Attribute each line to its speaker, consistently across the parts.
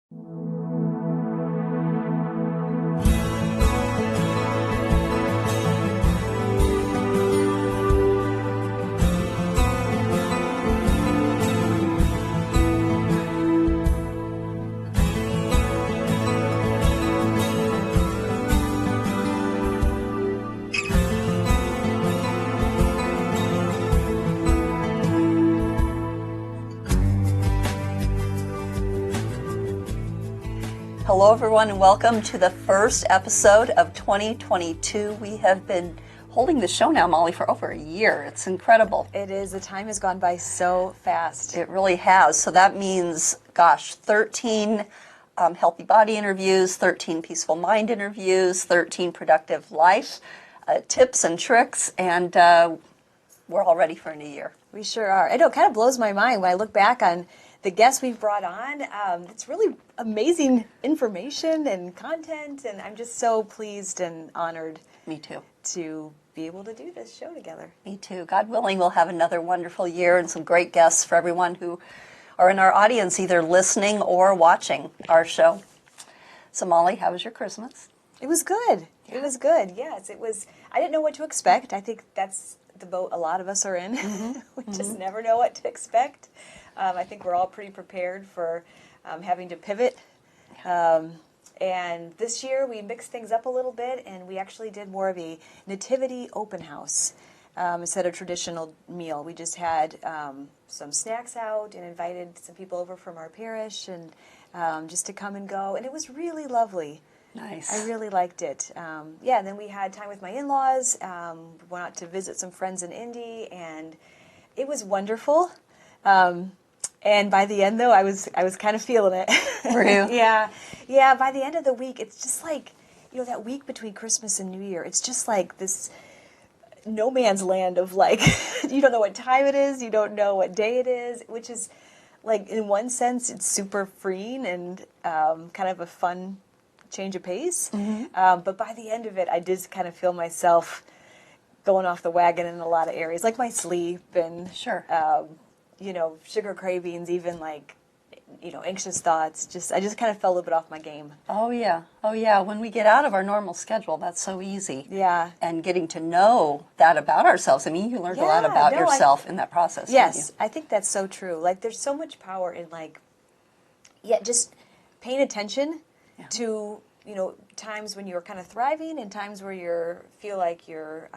Speaker 1: Hello everyone and welcome to the first episode of 2022. We have been holding the show now, Molly, for over a year. It's incredible.
Speaker 2: It is. The time has gone by so fast.
Speaker 1: It really has. So that means, 13 healthy body interviews, 13 peaceful mind interviews, 13 productive life tips and tricks, and we're all ready for a new year.
Speaker 2: We sure are. I know, it kind of blows my mind when I look back on the guests we've brought on. It's really amazing information and content, and I'm just so pleased and honored.
Speaker 1: Me too.
Speaker 2: To be able to do this show together.
Speaker 1: Me too. God willing, we'll have another wonderful year and some great guests for everyone who are in our audience, either listening or watching our show. So Molly, how was your Christmas?
Speaker 2: It was good. It was good. Yes, it was. I didn't know what to expect. I think that's the boat a lot of us are in. Mm-hmm. We just never know what to expect. I think we're all pretty prepared for having to pivot. And this year we mixed things up a little bit, and we actually did more of a nativity open house instead of traditional meal. We just had some snacks out and invited some people over from our parish and just to come and go. And it was really lovely.
Speaker 1: Nice.
Speaker 2: I really liked it. And then we had time with my in-laws. Went out to visit some friends in Indy, and it was wonderful. And by the end, though, I was kind of feeling it.
Speaker 1: Were you?
Speaker 2: Yeah. By the end of the week, it's just like, that week between Christmas and New Year. It's just like this no man's land of like, you don't know what time it is, you don't know what day it is, which is like, in one sense, it's super freeing and kind of a fun change of pace. Mm-hmm. But by the end of it, I did kind of feel myself going off the wagon in a lot of areas, like my sleep and
Speaker 1: sure.
Speaker 2: Sugar cravings, even like, anxious thoughts. I just kind of fell a little bit off my game.
Speaker 1: Oh yeah. When we get out of our normal schedule, that's so easy.
Speaker 2: Yeah.
Speaker 1: And getting to know that about ourselves. I mean, you learned a lot about yourself in that process.
Speaker 2: Yes, I think that's so true. Like, there's so much power in just paying attention to, times when you're kind of thriving and times where you feel like you're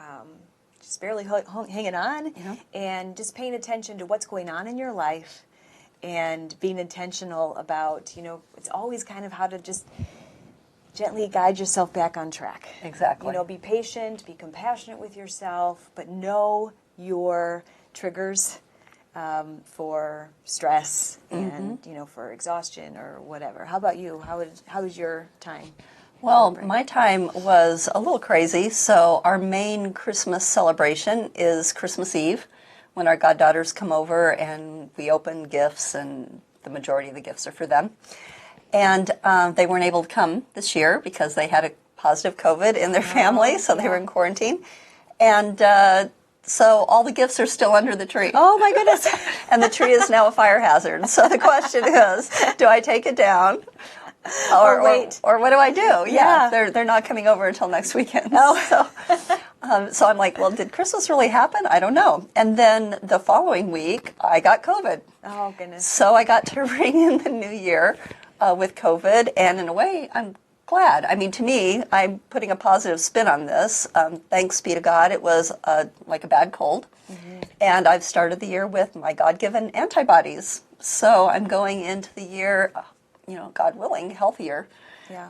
Speaker 2: just barely hanging on, and just paying attention to what's going on in your life and being intentional about, it's always kind of how to just gently guide yourself back on track.
Speaker 1: Exactly.
Speaker 2: Be patient, be compassionate with yourself, but know your triggers for stress and, for exhaustion or whatever. How about you? How was your time?
Speaker 1: Well, my time was a little crazy. So our main Christmas celebration is Christmas Eve, when our goddaughters come over and we open gifts, and the majority of the gifts are for them. And they weren't able to come this year because they had a positive COVID in their family, so they were in quarantine. And so all the gifts are still under the tree.
Speaker 2: Oh, my goodness.
Speaker 1: And the tree is now a fire hazard. So the question is, do I take it down? Or wait. Or what do I do? Yeah. They're not coming over until next weekend.
Speaker 2: Oh.
Speaker 1: So I'm like, well, did Christmas really happen? I don't know. And then the following week, I got COVID.
Speaker 2: Oh, goodness.
Speaker 1: So I got to ring in the new year with COVID, and in a way, I'm glad. I mean, to me, I'm putting a positive spin on this. Thanks be to God, it was like a bad cold. Mm-hmm. And I've started the year with my God-given antibodies. So I'm going into the year, God willing, healthier,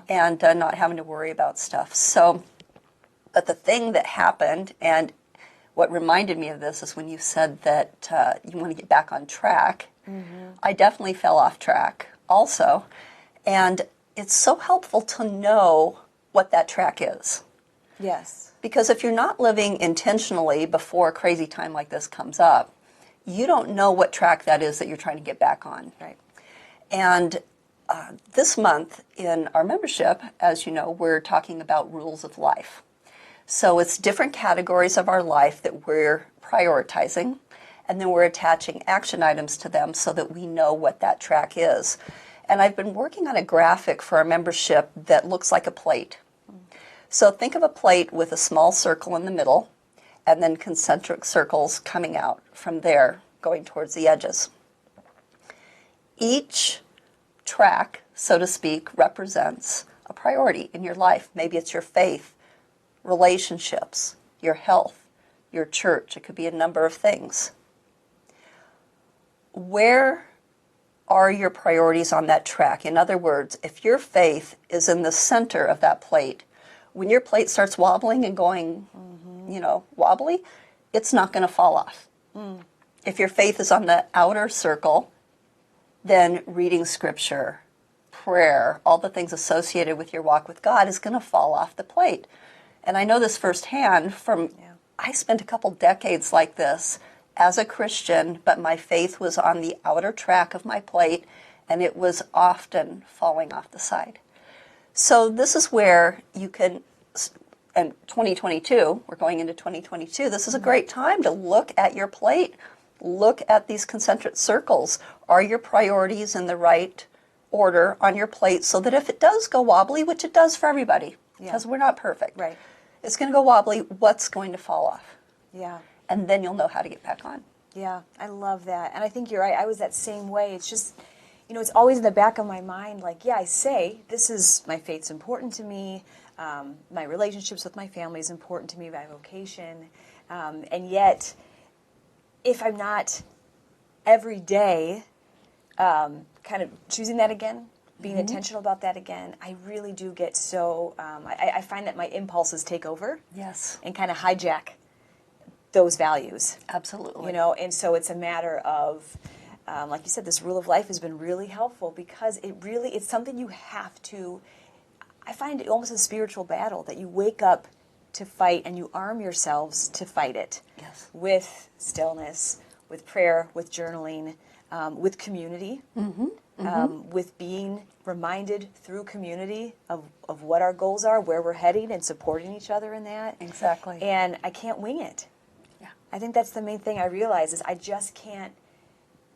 Speaker 1: and not having to worry about stuff. So, but the thing that happened, and what reminded me of this, is when you said that you want to get back on track. Mm-hmm. I definitely fell off track also. And it's so helpful to know what that track is.
Speaker 2: Yes.
Speaker 1: Because if you're not living intentionally before a crazy time like this comes up, you don't know what track that is that you're trying to get back on.
Speaker 2: Right.
Speaker 1: And this month in our membership, as you know, we're talking about rules of life. So it's different categories of our life that we're prioritizing, and then we're attaching action items to them so that we know what that track is. And I've been working on a graphic for our membership that looks like a plate. So think of a plate with a small circle in the middle and then concentric circles coming out from there, going towards the edges. Each track, so to speak, represents a priority in your life. Maybe it's your faith, relationships, your health, your church. It could be a number of things. Where are your priorities on that track? In other words, if your faith is in the center of that plate, when your plate starts wobbling and going, wobbly, it's not going to fall off. If your faith is on the outer circle, then reading scripture, prayer, all the things associated with your walk with God is going to fall off the plate. And I know this firsthand from, I spent a couple decades like this as a Christian, but my faith was on the outer track of my plate, and it was often falling off the side. So this is where you can, and 2022, we're going into 2022, this is a great time to look at your plate, look at these concentric circles. Are your priorities in the right order on your plate so that if it does go wobbly, which it does for everybody, because we're not perfect,
Speaker 2: Right.
Speaker 1: it's going to go wobbly, what's going to fall off?
Speaker 2: Yeah.
Speaker 1: And then you'll know how to get back on.
Speaker 2: Yeah, I love that. And I think you're right. I was that same way. It's just, it's always in the back of my mind, like, I say, my faith's important to me. My relationships with my family is important to me, my vocation. And yet, if I'm not every day kind of choosing that again, being intentional about that again, I really do get so, I find that my impulses take over.
Speaker 1: Yes.
Speaker 2: And kind of hijack those values.
Speaker 1: Absolutely.
Speaker 2: And so it's a matter of, like you said, this rule of life has been really helpful because it's something you have to, I find it almost a spiritual battle that you wake up to fight and you arm yourselves to fight it.
Speaker 1: Yes.
Speaker 2: With stillness, with prayer, with journaling, with community, with being reminded through community of what our goals are, where we're heading, and supporting each other in that.
Speaker 1: Exactly.
Speaker 2: And I can't wing it. I think that's the main thing I realize is I just can't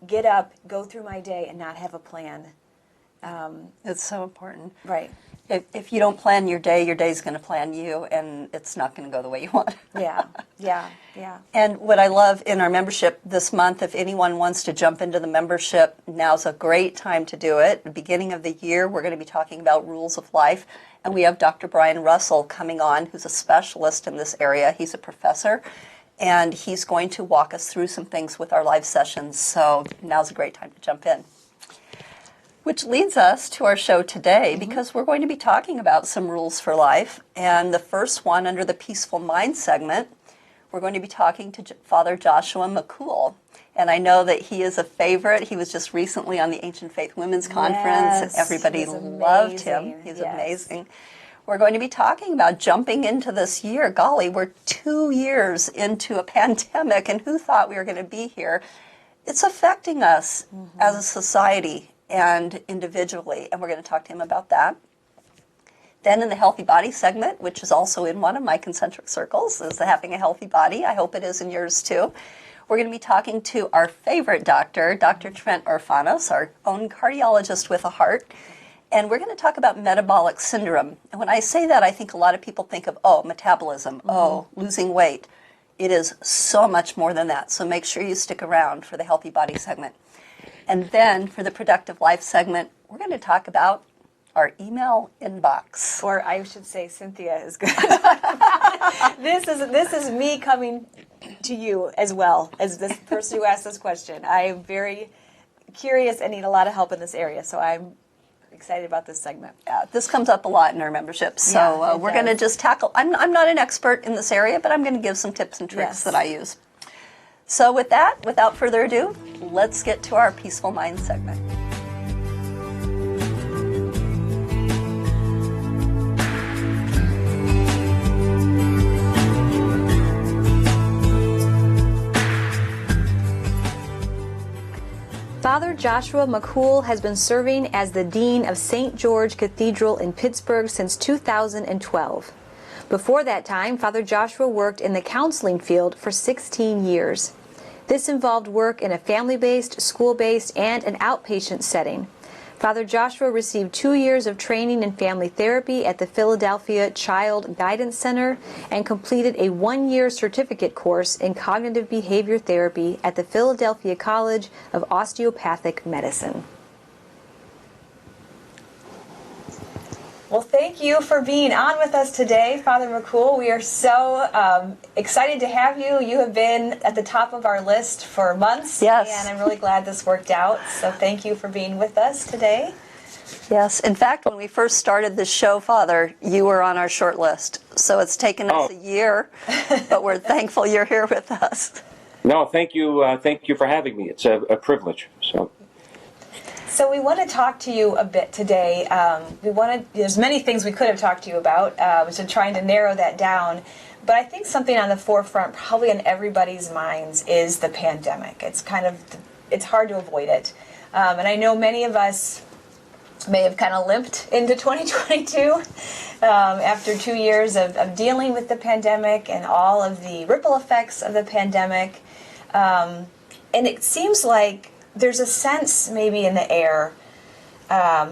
Speaker 2: get up, go through my day, and not have a plan.
Speaker 1: It's so important.
Speaker 2: Right.
Speaker 1: If you don't plan your day's going to plan you, and it's not going to go the way you want.
Speaker 2: Yeah.
Speaker 1: And what I love in our membership this month, if anyone wants to jump into the membership, now's a great time to do it. At the beginning of the year, we're going to be talking about rules of life, and we have Dr. Brian Russell coming on, who's a specialist in this area. He's a professor. And he's going to walk us through some things with our live sessions. So now's a great time to jump in. Which leads us to our show today, because we're going to be talking about some rules for life. And the first one, under the Peaceful Mind segment, we're going to be talking to Father Joshua McCool. And I know that he is a favorite. He was just recently on the Ancient Faith Women's Conference, and everybody loved him. He's amazing. We're going to be talking about jumping into this year. Golly, we're 2 years into a pandemic, and who thought we were going to be here? It's affecting us as a society and individually, and we're going to talk to him about that. Then in the Healthy Body segment, which is also in one of my concentric circles, is the having a healthy body. I hope it is in yours too. We're going to be talking to our favorite doctor, Dr. Trent Orfanos, our own cardiologist with a heart. And we're going to talk about metabolic syndrome. And when I say that, I think a lot of people think of, metabolism, losing weight. It is so much more than that. So make sure you stick around for the Healthy Body segment. And then for the Productive Life segment, we're going to talk about our email inbox.
Speaker 2: Or I should say Cynthia is going to talk about it. This is me coming to you as well as this person who asked this question. I am very curious and need a lot of help in this area. So I'm excited about this segment.
Speaker 1: Yeah, this comes up a lot in our membership. So we're going to just tackle, I'm not an expert in this area, but I'm going to give some tips and tricks that I use. So with that, without further ado, let's get to our Peaceful Mind segment.
Speaker 2: Father Joshua McCool has been serving as the Dean of St. George Cathedral in Pittsburgh since 2012. Before that time, Father Joshua worked in the counseling field for 16 years. This involved work in a family-based, school-based, and an outpatient setting. Father Joshua received 2 years of training in family therapy at the Philadelphia Child Guidance Center and completed a 1-year certificate course in cognitive behavior therapy at the Philadelphia College of Osteopathic Medicine. Well, thank you for being on with us today, Father McCool. We are so excited to have you. You have been at the top of our list for months,
Speaker 1: Yes.
Speaker 2: And I'm really glad this worked out. So thank you for being with us today.
Speaker 1: Yes. In fact, when we first started this show, Father, you were on our short list. So it's taken us a year, but we're thankful you're here with us.
Speaker 3: No, thank you. Thank you for having me. It's a privilege.
Speaker 2: So we want to talk to you a bit today. There's many things we could have talked to you about, so trying to narrow that down. But I think something on the forefront, probably in everybody's minds, is the pandemic. It's hard to avoid it. And I know many of us may have kind of limped into 2022 after 2 years of dealing with the pandemic and all of the ripple effects of the pandemic. And it seems like there's a sense maybe in the air,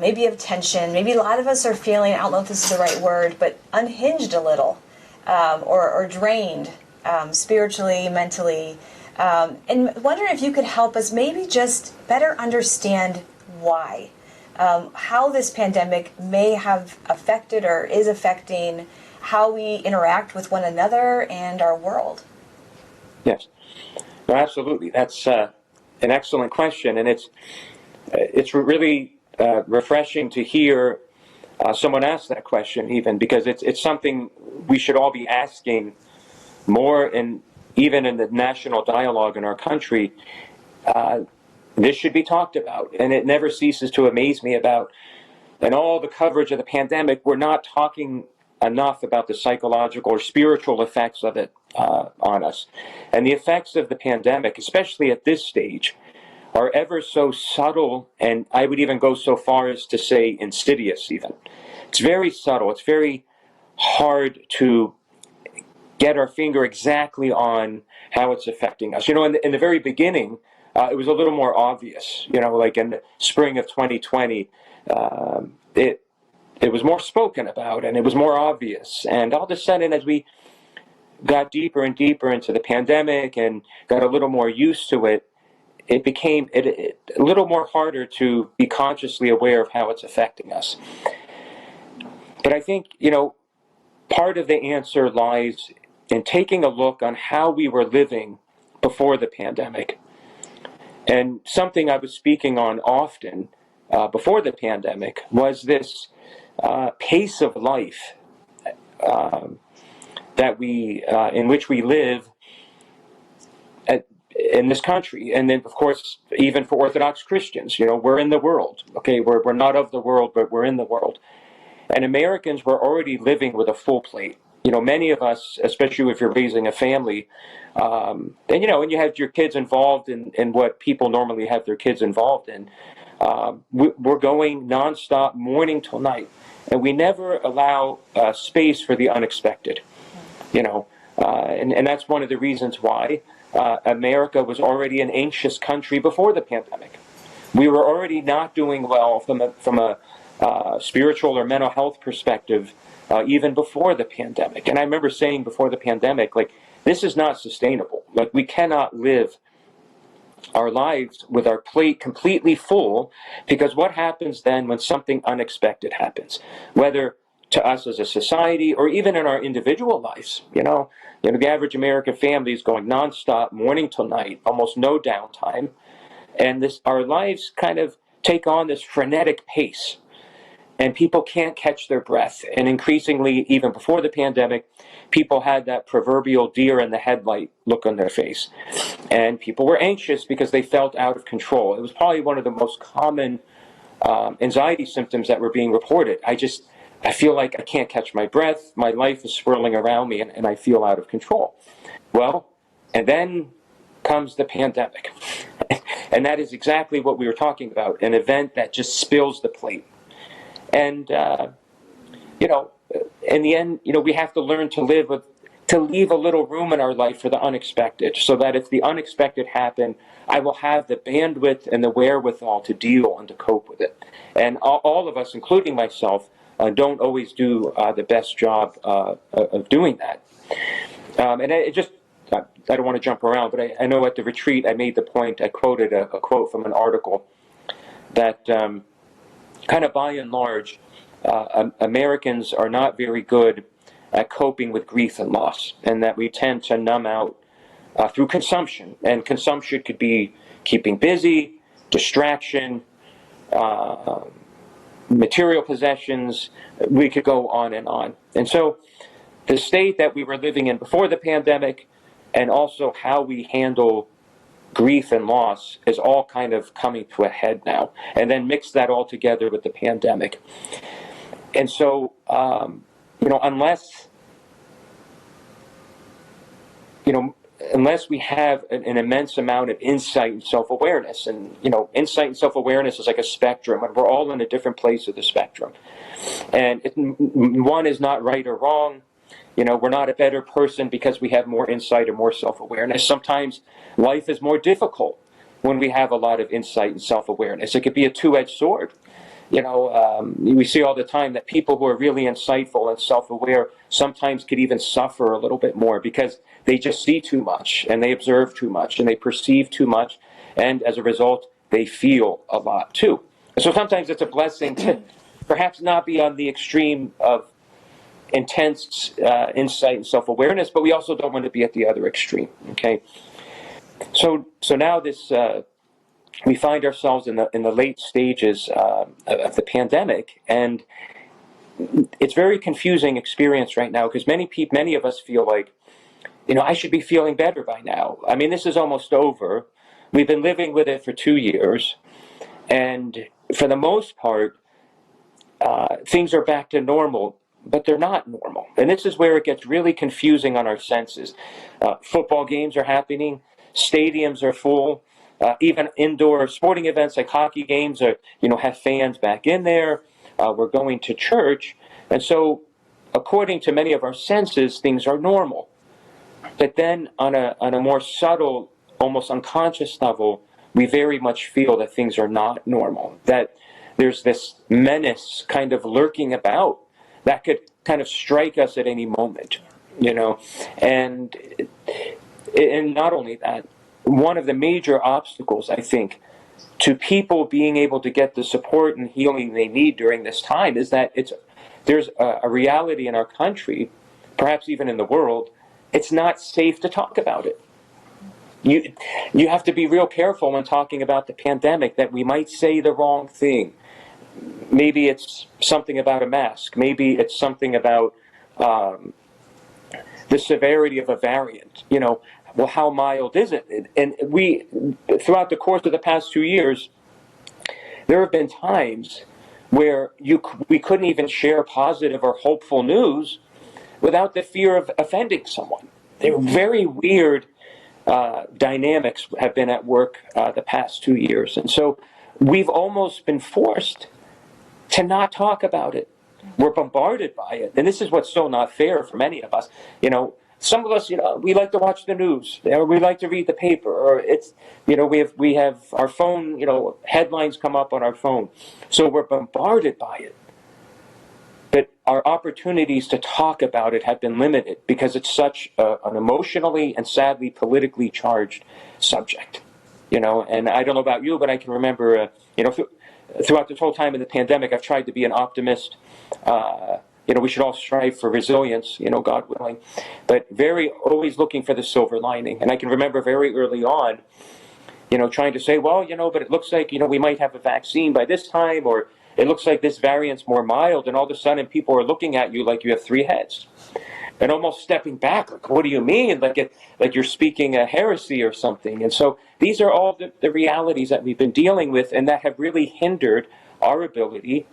Speaker 2: maybe of tension. Maybe a lot of us are feeling, I don't know if this is the right word, but unhinged a little, or drained spiritually, mentally. And wondering if you could help us maybe just better understand why, how this pandemic may have affected or is affecting how we interact with one another and our world.
Speaker 3: Yes, no, absolutely. That's an excellent question, and it's really refreshing to hear someone ask that question, even because it's something we should all be asking more, and even in the national dialogue in our country, this should be talked about, and it never ceases to amaze me about, in all the coverage of the pandemic, we're not talking enough about the psychological or spiritual effects of it on us. And the effects of the pandemic, especially at this stage, are ever so subtle, and I would even go so far as to say insidious even. It's very subtle. It's very hard to get our finger exactly on how it's affecting us. In the very beginning, it was a little more obvious. Like in the spring of 2020, it was more spoken about, and it was more obvious. And all of a sudden, as we got deeper and deeper into the pandemic and got a little more used to it, it became a little more harder to be consciously aware of how it's affecting us. But I think, part of the answer lies in taking a look on how we were living before the pandemic. And something I was speaking on often before the pandemic was this pace of life in which we live in this country. And then, of course, even for Orthodox Christians, we're in the world. Okay, we're not of the world, but we're in the world. And Americans were already living with a full plate. Many of us, especially if you're raising a family, and you have your kids involved in what people normally have their kids involved in, we're going nonstop, morning till night. And we never allow space for the unexpected, and that's one of the reasons why America was already an anxious country before the pandemic. We were already not doing well from a spiritual or mental health perspective even before the pandemic. And I remember saying before the pandemic, this is not sustainable. We cannot live our lives with our plate completely full, because what happens then when something unexpected happens, whether to us as a society or even in our individual lives? The average American family is going nonstop, morning till night, almost no downtime, and our lives kind of take on this frenetic pace, and people can't catch their breath. And increasingly, even before the pandemic, people had that proverbial deer in the headlight look on their face. And people were anxious because they felt out of control. It was probably one of the most common anxiety symptoms that were being reported. I feel like I can't catch my breath, my life is swirling around me, and I feel out of control. Well, and then comes the pandemic. And that is exactly what we were talking about, an event that just spills the plate. And, in the end, we have to learn to to leave a little room in our life for the unexpected, so that if the unexpected happen, I will have the bandwidth and the wherewithal to deal and to cope with it. And all of us, including myself, don't always do the best job of doing that. And I don't want to jump around, but I know at the retreat I made the point, I quoted a quote from an article that kind of by and large, Americans are not very good at coping with grief and loss, and that we tend to numb out through consumption. And consumption could be keeping busy, distraction, material possessions. We could go on and on. And so the state that we were living in before the pandemic, and also how we handle grief and loss, is all kind of coming to a head now. And then mix that all together with the pandemic. And so, unless we have an immense amount of insight and self-awareness, and insight and self-awareness is like a spectrum, and we're all in a different place of the spectrum. And one is not right or wrong. We're not a better person because we have more insight or more self-awareness. Sometimes life is more difficult when we have a lot of insight and self-awareness. It could be a two-edged sword. We see all the time that people who are really insightful and self-aware sometimes could even suffer a little bit more because they just see too much, and they observe too much, and they perceive too much, and as a result, they feel a lot too. So sometimes it's a blessing to perhaps not be on the extreme of intense insight and self-awareness, but we also don't want to be at the other extreme. Okay, so now this we find ourselves in the late stages of the pandemic, and it's very confusing experience right now because many of us feel like, I should be feeling better by now. I mean, this is almost over. We've been living with it for 2 years, and for the most part, things are back to normal. But they're not normal. And this is where it gets really confusing on our senses. Football games are happening. Stadiums are full. Even indoor sporting events like hockey games are, have fans back in there. We're going to church. And so, according to many of our senses, things are normal. But then on a more subtle, almost unconscious level, we very much feel that things are not normal. That there's this menace kind of lurking about that could kind of strike us at any moment, and not only that, one of the major obstacles, I think, to people being able to get the support and healing they need during this time is that there's a reality in our country, perhaps even in the world, it's not safe to talk about it. You have to be real careful when talking about the pandemic that we might say the wrong thing. Maybe it's something about a mask. Maybe it's something about the severity of a variant. Well, how mild is it? And we, throughout the course of the past 2 years, there have been times where we couldn't even share positive or hopeful news without the fear of offending someone. They were very weird dynamics have been at work the past 2 years. And so we've almost been forced to not talk about it. We're bombarded by it. And this is what's so not fair for many of us. Some of us, we like to watch the news, or we like to read the paper, or it's, we have our phone, headlines come up on our phone. So we're bombarded by it. But our opportunities to talk about it have been limited because it's such an emotionally and sadly politically charged subject. And I don't know about you, but I can remember, throughout this whole time in the pandemic, I've tried to be an optimist. We should all strive for resilience, God willing, but always looking for the silver lining. And I can remember very early on, trying to say, well, but it looks like, we might have a vaccine by this time, or it looks like this variant's more mild, and all of a sudden people are looking at you like you have 3 heads. And almost stepping back, like, what do you mean? Like you're speaking a heresy or something. And so these are all the realities that we've been dealing with, and that have really hindered our ability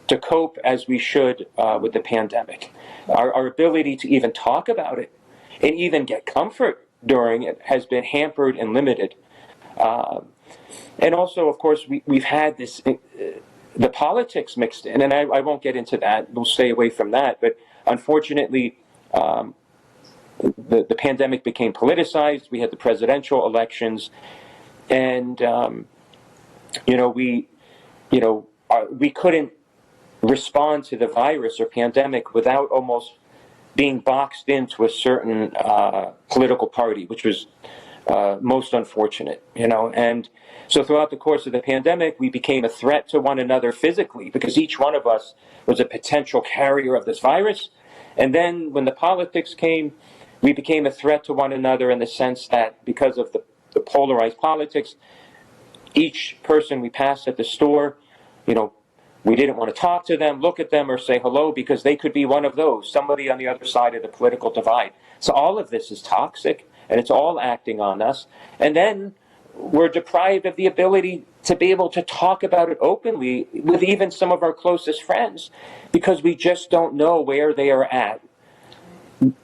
Speaker 3: to cope as we should with the pandemic. Our ability to even talk about it and even get comfort during it has been hampered and limited. And also, of course, we've had this, the politics mixed in, and I won't get into that. We'll stay away from that. But unfortunately, the pandemic became politicized. We had the presidential elections, and we couldn't respond to the virus or pandemic without almost being boxed into a certain political party, which was most unfortunate, And so throughout the course of the pandemic, we became a threat to one another physically because each one of us was a potential carrier of this virus. And then when the politics came, we became a threat to one another in the sense that because of the polarized politics, each person we passed at the store, we didn't want to talk to them, look at them, or say hello because they could be one of those, somebody on the other side of the political divide. So all of this is toxic, and it's all acting on us. And then we're deprived of the ability to be able to talk about it openly with even some of our closest friends because we just don't know where they are at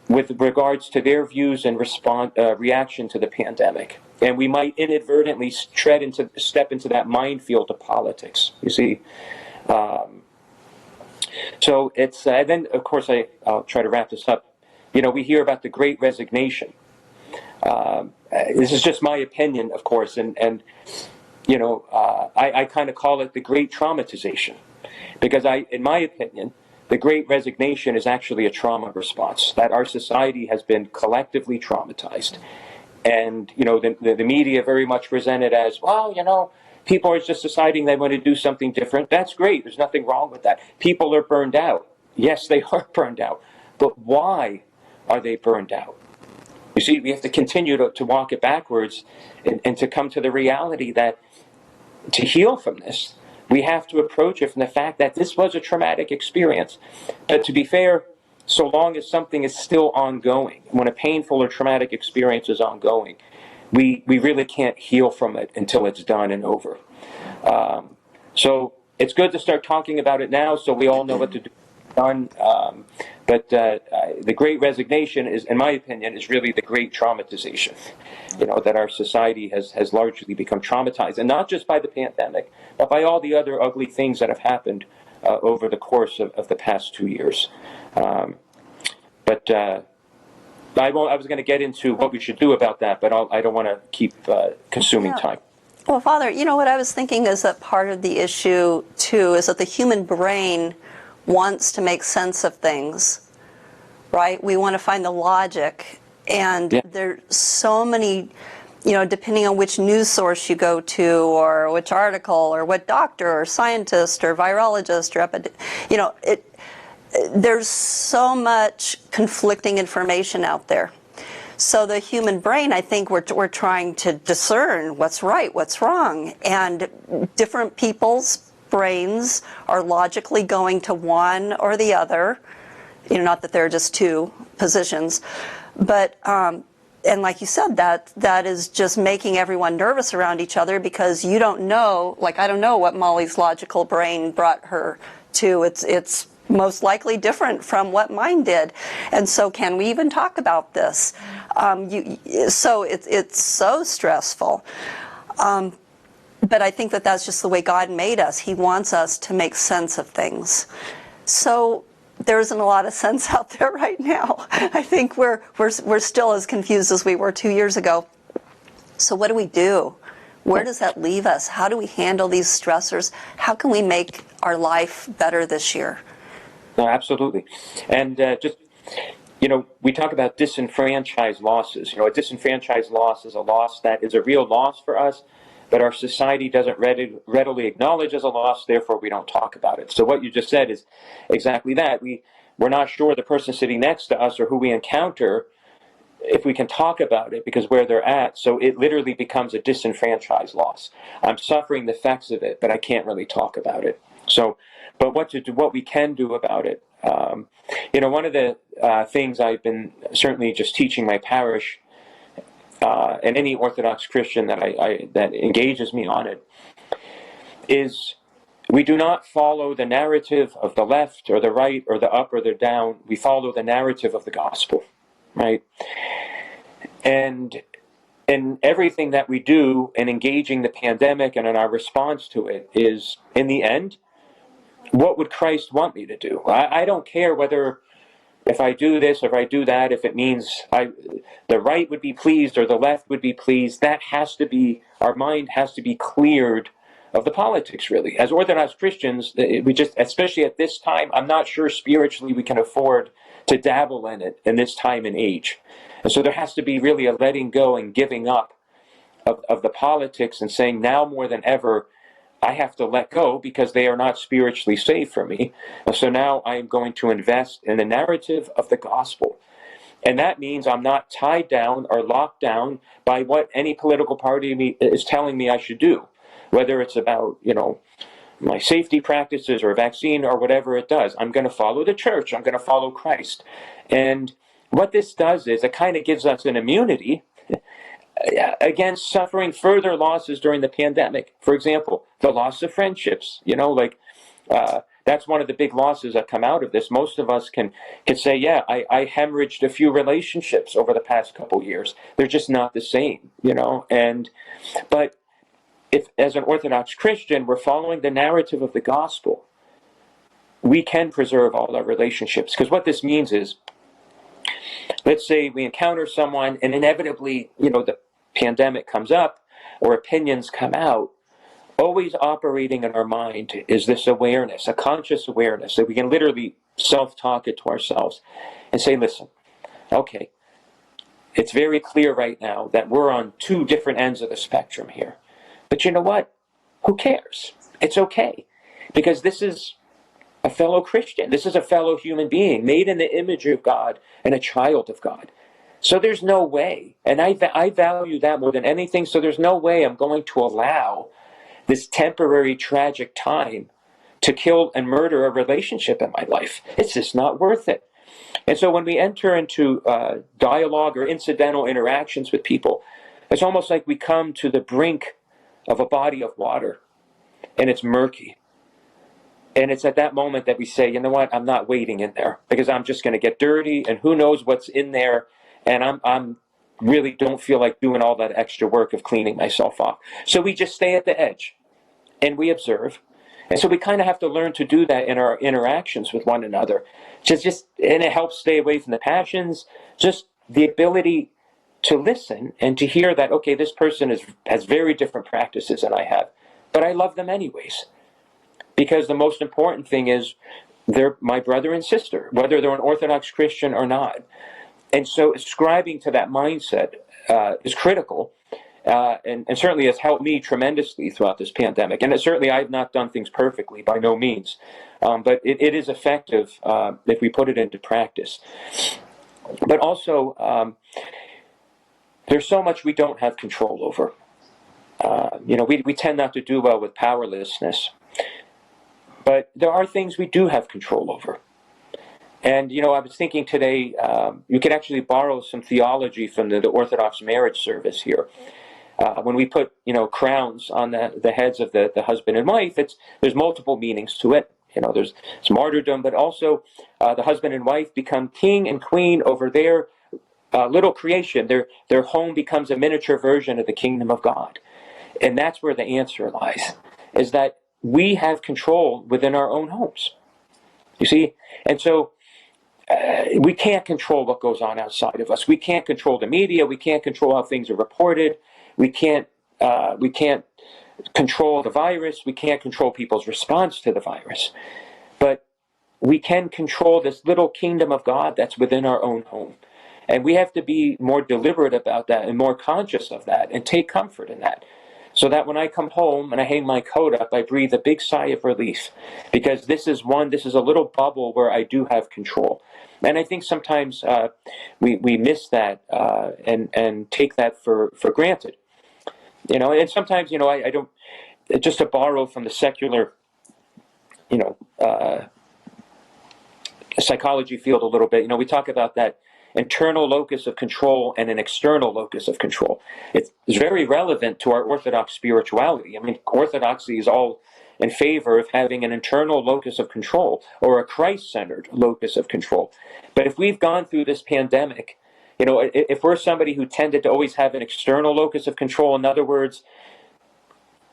Speaker 3: with regards to their views and reaction to the pandemic. And we might inadvertently step into that minefield of politics, you see. So it's, and then of course I'll try to wrap this up. We hear about the Great Resignation. This is just my opinion, of course, and I kind of call it the Great Traumatization, because in my opinion, the Great Resignation is actually a trauma response, that our society has been collectively traumatized. And, the media very much present it as, well, people are just deciding they want to do something different. That's great. There's nothing wrong with that. People are burned out. Yes, they are burned out. But why are they burned out? You see, we have to continue to walk it backwards and to come to the reality that to heal from this, we have to approach it from the fact that this was a traumatic experience. But to be fair, so long as something is still ongoing, when a painful or traumatic experience is ongoing, we really can't heal from it until it's done and over. So it's good to start talking about it now so we all know what to do. But the Great Resignation is, in my opinion, is really the Great Traumatization. That our society has largely become traumatized, and not just by the pandemic, but by all the other ugly things that have happened over the course of the past 2 years. But I was going to get into what we should do about that, but I don't want to keep consuming time.
Speaker 1: Well, Father, what I was thinking is that part of the issue, too, is that the human brain wants to make sense of things, right? We want to find the logic, and there's so many, depending on which news source you go to, or which article, or what doctor, or scientist, or virologist, or there's so much conflicting information out there. So the human brain, I think we're trying to discern what's right, what's wrong, and different people's brains are logically going to one or the other. Not that there are just two positions, but and like you said, that is just making everyone nervous around each other because you don't know. Like, I don't know what Molly's logical brain brought her to. It's most likely different from what mine did, and so can we even talk about this? So it's so stressful. But I think that's just the way God made us. He wants us to make sense of things. So there isn't a lot of sense out there right now. I think we're still as confused as we were 2 years ago. So what do we do? Where does that leave us? How do we handle these stressors? How can we make our life better this year?
Speaker 3: No, absolutely. And we talk about disenfranchised losses. A disenfranchised loss is a loss that is a real loss for us, but our society doesn't readily acknowledge as a loss, therefore we don't talk about it. So what you just said is exactly that. We're not sure the person sitting next to us or who we encounter, if we can talk about it, because where they're at, so it literally becomes a disenfranchised loss. I'm suffering the effects of it, but I can't really talk about it. So, but what we can do about it. One of the things I've been certainly just teaching my parish and any Orthodox Christian that engages me on it is we do not follow the narrative of the left or the right or the up or the down. We follow the narrative of the gospel, right? And in everything that we do in engaging the pandemic and in our response to it is, in the end, what would Christ want me to do? I don't care whether if I do this, or if I do that, if it means the right would be pleased or the left would be pleased, that has to be, our mind has to be cleared of the politics, really. As Orthodox Christians, we just, especially at this time, I'm not sure spiritually we can afford to dabble in it in this time and age. And so there has to be really a letting go and giving up of the politics and saying, now more than ever, I have to let go because they are not spiritually safe for me. And so now I am going to invest in the narrative of the gospel. And that means I'm not tied down or locked down by what any political party is telling me I should do, whether it's about, my safety practices or vaccine or whatever it does. I'm going to follow the church. I'm going to follow Christ. And what this does is it kind of gives us an immunity against suffering further losses during the pandemic. For example, the loss of friendships. That's one of the big losses that come out of this. Most of us can say, yeah, I hemorrhaged a few relationships over the past couple years. They're just not the same, but if, as an Orthodox Christian, we're following the narrative of the gospel, we can preserve all our relationships. Because what this means is, let's say we encounter someone and inevitably, the pandemic comes up or opinions come out. Always operating in our mind is this awareness, a conscious awareness that we can literally self-talk it to ourselves and say, listen, okay, it's very clear right now that we're on two different ends of the spectrum here. But you know what? Who cares? It's okay. Because this is a fellow Christian. This is a fellow human being made in the image of God and a child of God. So there's no way, and I value that more than anything, so there's no way I'm going to allow this temporary tragic time to kill and murder a relationship in my life. It's just not worth it. And so when we enter into dialogue or incidental interactions with people, it's almost like we come to the brink of a body of water, and it's murky. And it's at that moment that we say, you know what, I'm not wading in there, because I'm just going to get dirty, and who knows what's in there, and I'm really don't feel like doing all that extra work of cleaning myself off. So we just stay at the edge, and we observe. And so we kind of have to learn to do that in our interactions with one another. And it helps stay away from the passions, just the ability to listen and to hear that, okay, this person has very different practices than I have, but I love them anyways. Because the most important thing is they're my brother and sister, whether they're an Orthodox Christian or not. And so ascribing to that mindset is critical, and certainly has helped me tremendously throughout this pandemic. And certainly I've not done things perfectly, by no means. But it is effective if we put it into practice. But also, there's so much we don't have control over. We tend not to do well with powerlessness. But there are things we do have control over. And, I was thinking today, you could actually borrow some theology from the Orthodox marriage service here. When we put, crowns on the heads of the husband and wife, there's multiple meanings to it. There's martyrdom, but also the husband and wife become king and queen over their little creation. Their home becomes a miniature version of the kingdom of God. And that's where the answer lies, is that we have control within our own homes. You see? And so we can't control what goes on outside of us. We can't control the media. We can't control how things are reported. We can't control the virus. We can't control people's response to the virus. But we can control this little kingdom of God that's within our own home. And we have to be more deliberate about that and more conscious of that and take comfort in that. So that when I come home and I hang my coat up, I breathe a big sigh of relief, because this is a little bubble where I do have control. And I think sometimes we miss that and take that for granted. And sometimes, I don't, just to borrow from the secular, psychology field a little bit, we talk about that internal locus of control and an external locus of control. It's very relevant to our Orthodox spirituality. I mean, Orthodoxy is all in favor of having an internal locus of control, or a Christ-centered locus of control. But if we've gone through this pandemic, if we're somebody who tended to always have an external locus of control, in other words,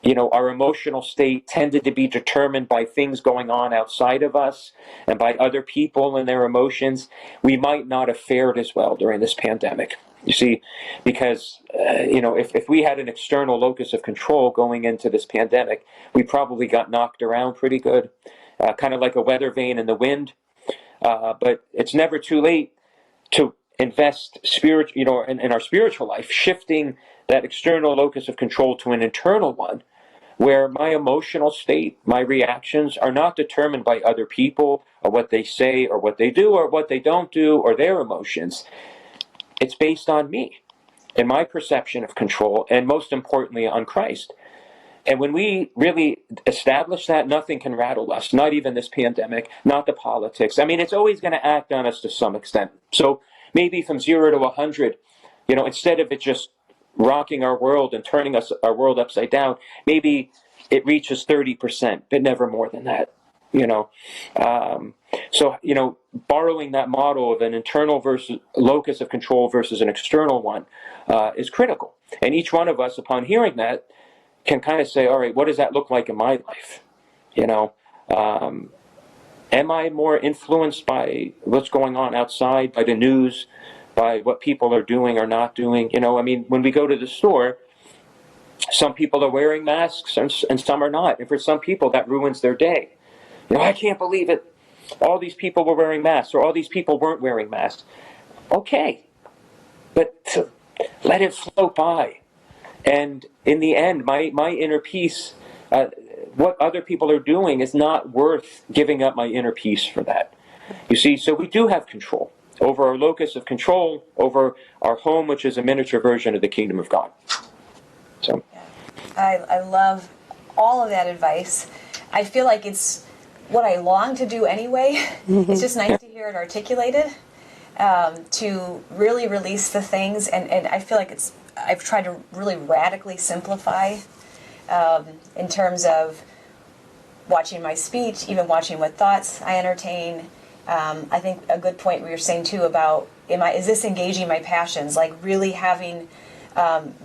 Speaker 3: our emotional state tended to be determined by things going on outside of us and by other people and their emotions, we might not have fared as well during this pandemic. You see, because, if we had an external locus of control going into this pandemic, we probably got knocked around pretty good, kind of like a weather vane in the wind. But it's never too late to invest in our spiritual life, shifting that external locus of control to an internal one, where my emotional state, my reactions are not determined by other people or what they say or what they do or what they don't do or their emotions. It's based on me and my perception of control, and most importantly, on Christ. And when we really establish that, nothing can rattle us, not even this pandemic, not the politics. I mean, it's always going to act on us to some extent. So maybe from 0 to 100, instead of it just rocking our world and turning our world upside down, maybe it reaches 30%, but never more than that. So borrowing that model of an internal versus locus of control versus an external one is critical. And each one of us, upon hearing that, can kind of say, all right, what does that look like in my life? Am I more influenced by what's going on outside, by the news, by what people are doing or not doing? When we go to the store, some people are wearing masks and some are not. And for some people, that ruins their day. I can't believe it. All these people were wearing masks, or all these people weren't wearing masks. Okay, but let it float by. And in the end, my inner peace, what other people are doing is not worth giving up my inner peace for that. You see, so we do have control over our locus of control, over our home, which is a miniature version of the kingdom of God. So,
Speaker 2: I love all of that advice. I feel like it's what I long to do anyway. It's just nice to hear it articulated, to really release the things. And I feel like I've tried to really radically simplify in terms of watching my speech, even watching what thoughts I entertain. I think a good point we were saying too about, is this engaging my passions? Like really having,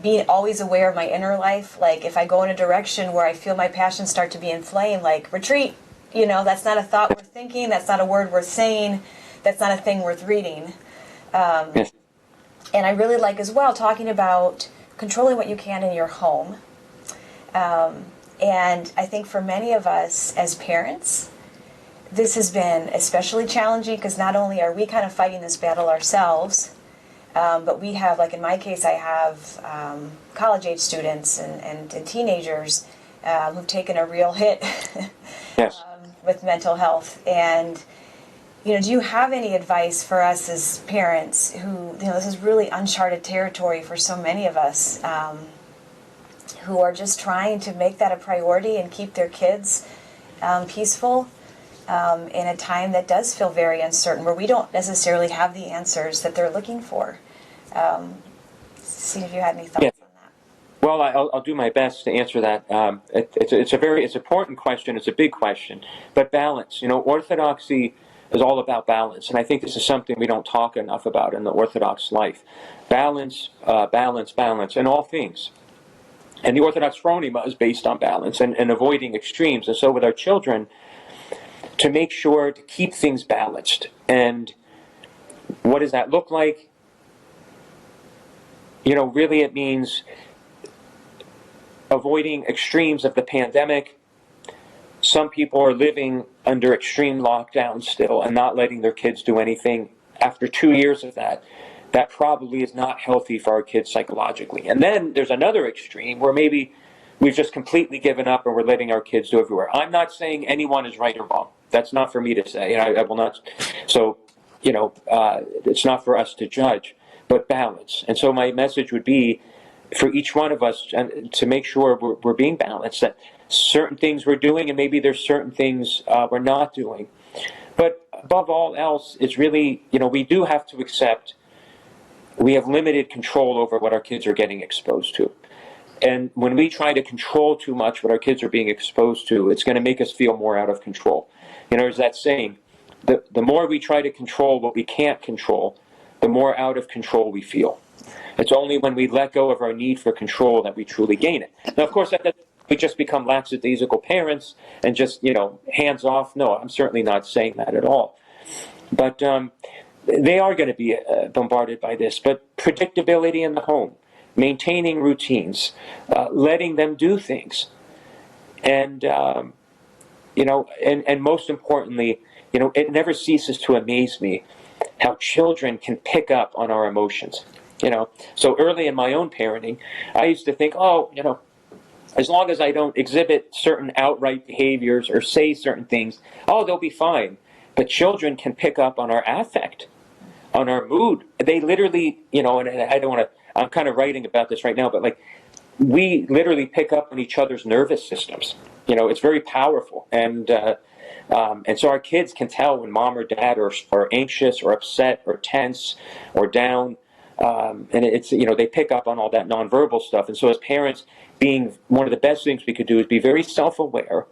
Speaker 2: being always aware of my inner life. Like if I go in a direction where I feel my passions start to be inflamed, like retreat, that's not a thought worth thinking. That's not a word worth saying. That's not a thing worth reading.
Speaker 3: yes.
Speaker 2: And I really like as well talking about controlling what you can in your home. And I think for many of us as parents, this has been especially challenging because not only are we kind of fighting this battle ourselves, but we have, like in my case, I have college-age students and teenagers who've taken a real hit
Speaker 3: Yes.
Speaker 2: with mental health. And do you have any advice for us as parents who, this is really uncharted territory for so many of us who are just trying to make that a priority and keep their kids peaceful in a time that does feel very uncertain, where we don't necessarily have the answers that they're looking for? See if you had any thoughts on that.
Speaker 3: Well, I'll do my best to answer that. It's an important question. It's a big question, but balance. Orthodoxy is all about balance, and I think this is something we don't talk enough about in the Orthodox life. Balance, balance, balance in all things. And the Orthodox phronema is based on balance and avoiding extremes. And so with our children, to make sure to keep things balanced. And what does that look like? Really it means avoiding extremes of the pandemic. Some people are living under extreme lockdown still and not letting their kids do anything. After 2 years of that, that probably is not healthy for our kids psychologically. And then there's another extreme where maybe we've just completely given up and we're letting our kids do everywhere. I'm not saying anyone is right or wrong. That's not for me to say. I will not. So, it's not for us to judge, but balance. And so my message would be for each one of us to make sure we're being balanced, that certain things we're doing and maybe there's certain things we're not doing. But above all else, it's really, we do have to accept we have limited control over what our kids are getting exposed to. And when we try to control too much what our kids are being exposed to, it's going to make us feel more out of control. There's that saying, the more we try to control what we can't control, the more out of control we feel. It's only when we let go of our need for control that we truly gain it. Now, of course, we just become lackadaisical parents and just, hands off. No, I'm certainly not saying that at all. But they are going to be bombarded by this. But predictability in the home, maintaining routines, letting them do things, and and most importantly, it never ceases to amaze me how children can pick up on our emotions. So early in my own parenting, I used to think, as long as I don't exhibit certain outright behaviors or say certain things, they'll be fine. But children can pick up on our affect, on our mood. They literally, and I don't want to, I'm kind of writing about this right now, but we literally pick up on each other's nervous systems. It's very powerful. And so our kids can tell when mom or dad are anxious or upset or tense or down. And it's, they pick up on all that nonverbal stuff. And so as parents, one of the best things we could do is be very self-aware.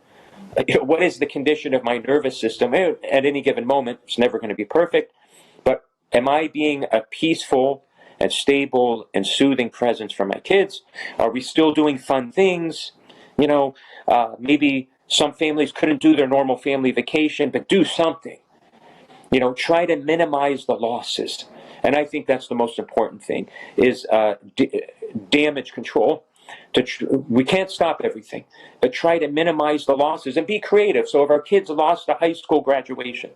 Speaker 3: What is the condition of my nervous system at any given moment? It's never going to be perfect. But am I being a peaceful and stable and soothing presence for my kids? Are we still doing fun things? Maybe some families couldn't do their normal family vacation, but do something. Try to minimize the losses. And I think that's the most important thing, is damage control. We can't stop everything, but try to minimize the losses and be creative. So if our kids lost a high school graduation,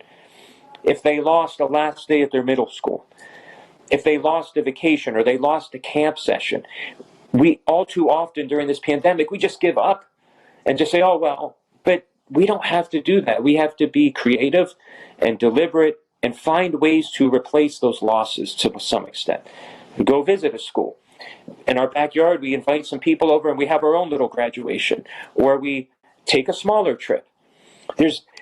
Speaker 3: if they lost the last day of their middle school, if they lost a vacation or they lost a camp session, we all too often during this pandemic, we just give up and just say, but we don't have to do that. We have to be creative and deliberate and find ways to replace those losses to some extent. Go visit a school. In our backyard, we invite some people over and we have our own little graduation, or we take a smaller trip.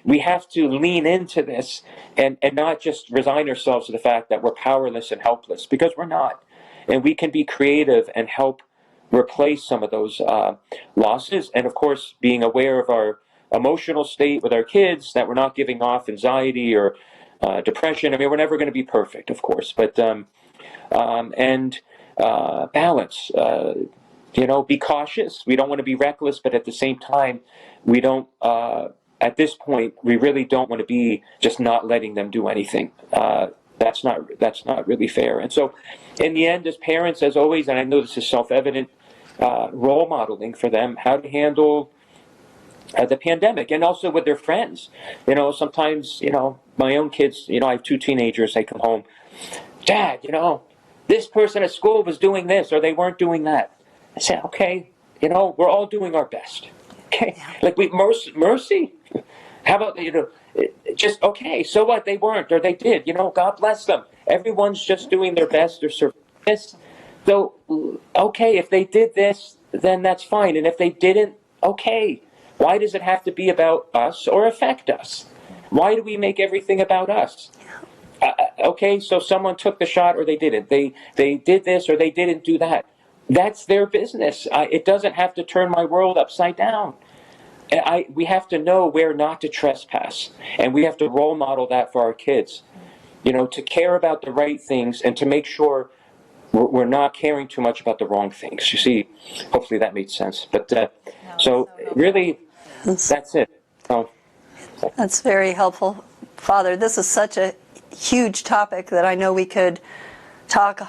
Speaker 3: We have to lean into this and not just resign ourselves to the fact that we're powerless and helpless, because we're not. And we can be creative and help replace some of those losses. And of course, being aware of our emotional state with our kids, that we're not giving off anxiety or depression. We're never going to be perfect, of course, but balance. Be cautious. We don't want to be reckless, but at the same time, we don't. At this point, we really don't want to be just not letting them do anything. That's not really fair. And so, in the end, as parents, as always, and I know this is self-evident, role modeling for them how to handle the pandemic, and also with their friends. Sometimes, my own kids. I have 2 teenagers. They come home, Dad, this person at school was doing this, or they weren't doing that. I say, okay, we're all doing our best. Okay, mercy. How about, just, okay, so what? They weren't, or they did. God bless them. Everyone's just doing their best or service. So, okay, if they did this, then that's fine. And if they didn't, okay. Why does it have to be about us or affect us? Why do we make everything about us? Okay, so someone took the shot or they didn't. They did this or they didn't do that. That's their business. It doesn't have to turn my world upside down. We have to know where not to trespass. And we have to role model that for our kids. To care about the right things and to make sure we're not caring too much about the wrong things. You see, hopefully that made sense. But really, that's it.
Speaker 1: That's very helpful. Father, this is such a huge topic that I know we could talk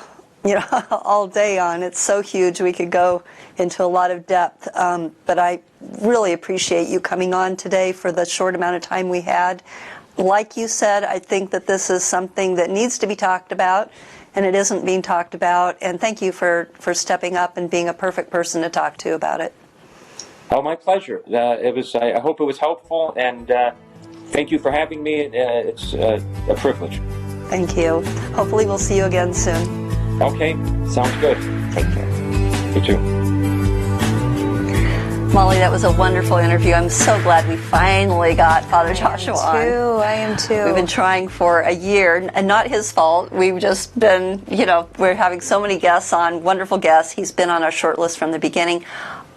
Speaker 1: all day on. It's so huge we could go into a lot of depth. But I really appreciate you coming on today for the short amount of time we had. Like you said, I think that this is something that needs to be talked about, and it isn't being talked about. And thank you for stepping up and being a perfect person to talk to about it.
Speaker 3: Oh, my pleasure. I hope it was helpful, and thank you for having me. It's a privilege.
Speaker 1: Thank you. Hopefully we'll see you again soon.
Speaker 3: Okay, sounds good.
Speaker 1: Take care.
Speaker 3: You too.
Speaker 1: Molly, that was a wonderful interview. I'm so glad we finally got Father Joshua on.
Speaker 2: I am too.
Speaker 1: We've been trying for a year, and not his fault. We've just been, we're having so many guests on, wonderful guests. He's been on our short list from the beginning.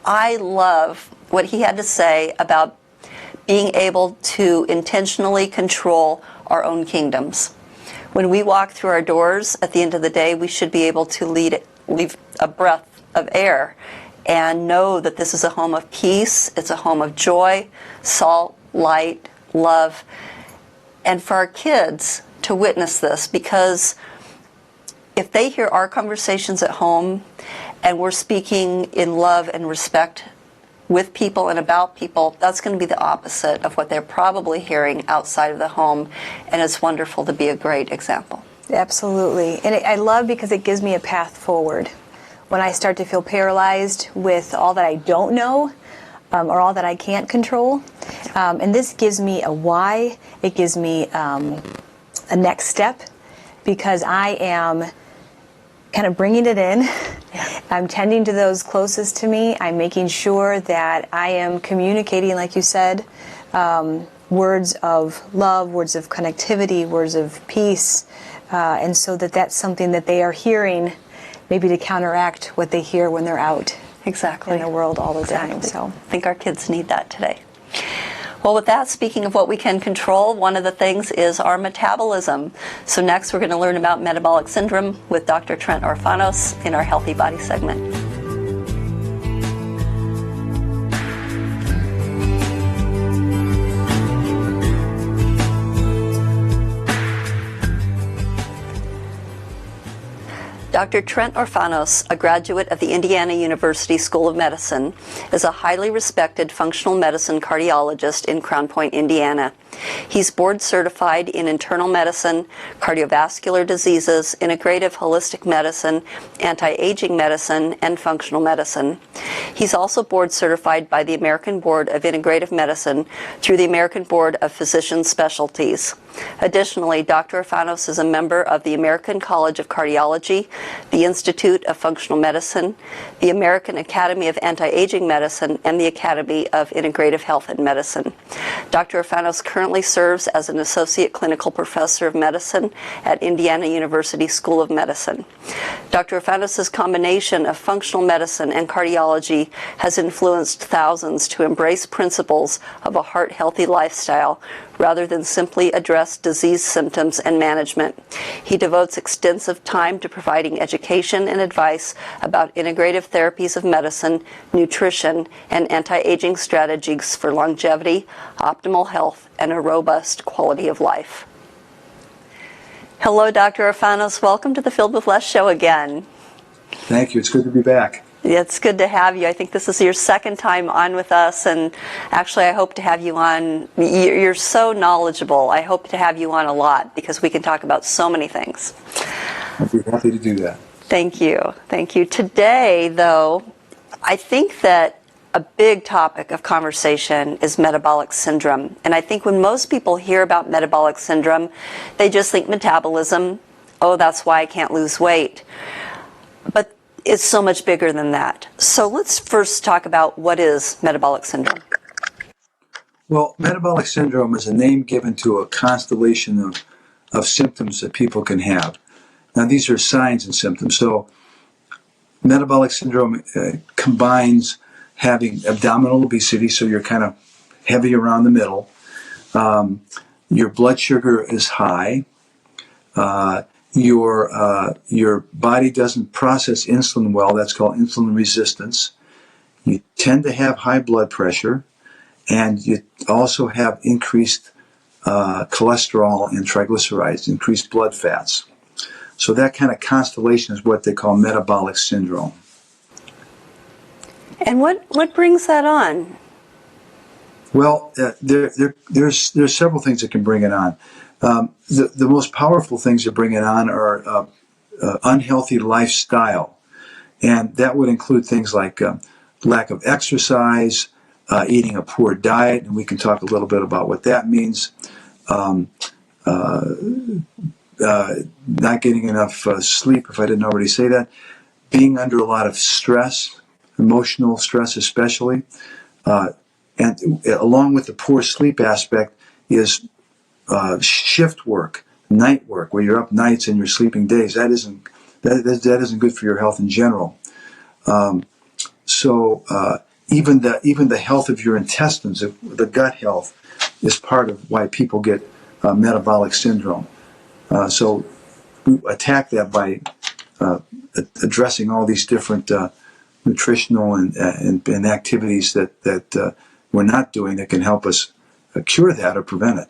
Speaker 1: I love what he had to say about being able to intentionally control our own kingdoms. When we walk through our doors at the end of the day, we should be able to leave a breath of air and know that this is a home of peace. It's a home of joy, salt, light, love, and for our kids to witness this, because if they hear our conversations at home and we're speaking in love and respect with people and about people, that's going to be the opposite of what they're probably hearing outside of the home, and it's wonderful to be a great example.
Speaker 2: Absolutely. And I love because it gives me a path forward. When I start to feel paralyzed with all that I don't know, or all that I can't control. And this gives me a why. It gives me a next step, because I am kind of bringing it in. I'm tending to those closest to me. I'm making sure that I am communicating, like you said, words of love, words of connectivity, words of peace, and so that's something that they are hearing, maybe to counteract what they hear when they're out.
Speaker 1: Exactly.
Speaker 2: In the world all the time. So
Speaker 1: I think our kids need that today. Well, with that, speaking of what we can control, one of the things is our metabolism. So next we're going to learn about metabolic syndrome with Dr. Trent Orfanos in our Healthy Body segment. Dr. Trent Orfanos, a graduate of the Indiana University School of Medicine, is a highly respected functional medicine cardiologist in Crown Point, Indiana. He's board certified in internal medicine, cardiovascular diseases, integrative holistic medicine, anti-aging medicine, and functional medicine. He's also board certified by the American Board of Integrative Medicine through the American Board of Physician Specialties. Additionally, Dr. Orfanos is a member of the American College of Cardiology, the Institute of Functional Medicine, the American Academy of Anti-Aging Medicine, and the Academy of Integrative Health and Medicine. Dr. Orfanos currently serves as an Associate Clinical Professor of Medicine at Indiana University School of Medicine. Dr. Orfanos' combination of functional medicine and cardiology has influenced thousands to embrace principles of a heart-healthy lifestyle rather than simply address disease symptoms and management. He devotes extensive time to providing education and advice about integrative therapies of medicine, nutrition, and anti-aging strategies for longevity, optimal health, and a robust quality of life. Hello, Dr. Orfanos. Welcome to the Filled with Less show again.
Speaker 4: Thank you. It's good to be back.
Speaker 1: It's good to have you. I think this is your second time on with us, and actually I hope to have you on. You're so knowledgeable. I hope to have you on a lot because we can talk about so many things.
Speaker 4: I'd be happy to do that.
Speaker 1: Thank you. Thank you. Today, though, I think that a big topic of conversation is metabolic syndrome. And I think when most people hear about metabolic syndrome, they just think metabolism. Oh, that's why I can't lose weight. But it's so much bigger than that. So let's first talk about what is metabolic syndrome.
Speaker 4: Well, metabolic syndrome is a name given to a constellation of symptoms that people can have. Now, these are signs and symptoms. So metabolic syndrome combines having abdominal obesity, so you're kind of heavy around the middle. Your blood sugar is high. Your body doesn't process insulin well. That's called insulin resistance. You tend to have high blood pressure, and you also have increased cholesterol and triglycerides, increased blood fats. So that kind of constellation is what they call metabolic syndrome.
Speaker 1: And what brings that on?
Speaker 4: Well, there's several things that can bring it on. The most powerful things that bring it on are unhealthy lifestyle. And that would include things like lack of exercise, eating a poor diet, and we can talk a little bit about what that means, not getting enough sleep, if I didn't already say that, being under a lot of stress, emotional stress especially, and along with the poor sleep aspect is shift work, night work, where you're up nights and you're sleeping days. That isn't good for your health in general. So even the health of your intestines, the gut health, is part of why people get metabolic syndrome. So we attack that by addressing all these different nutritional and activities that we're not doing that can help us cure that or prevent it.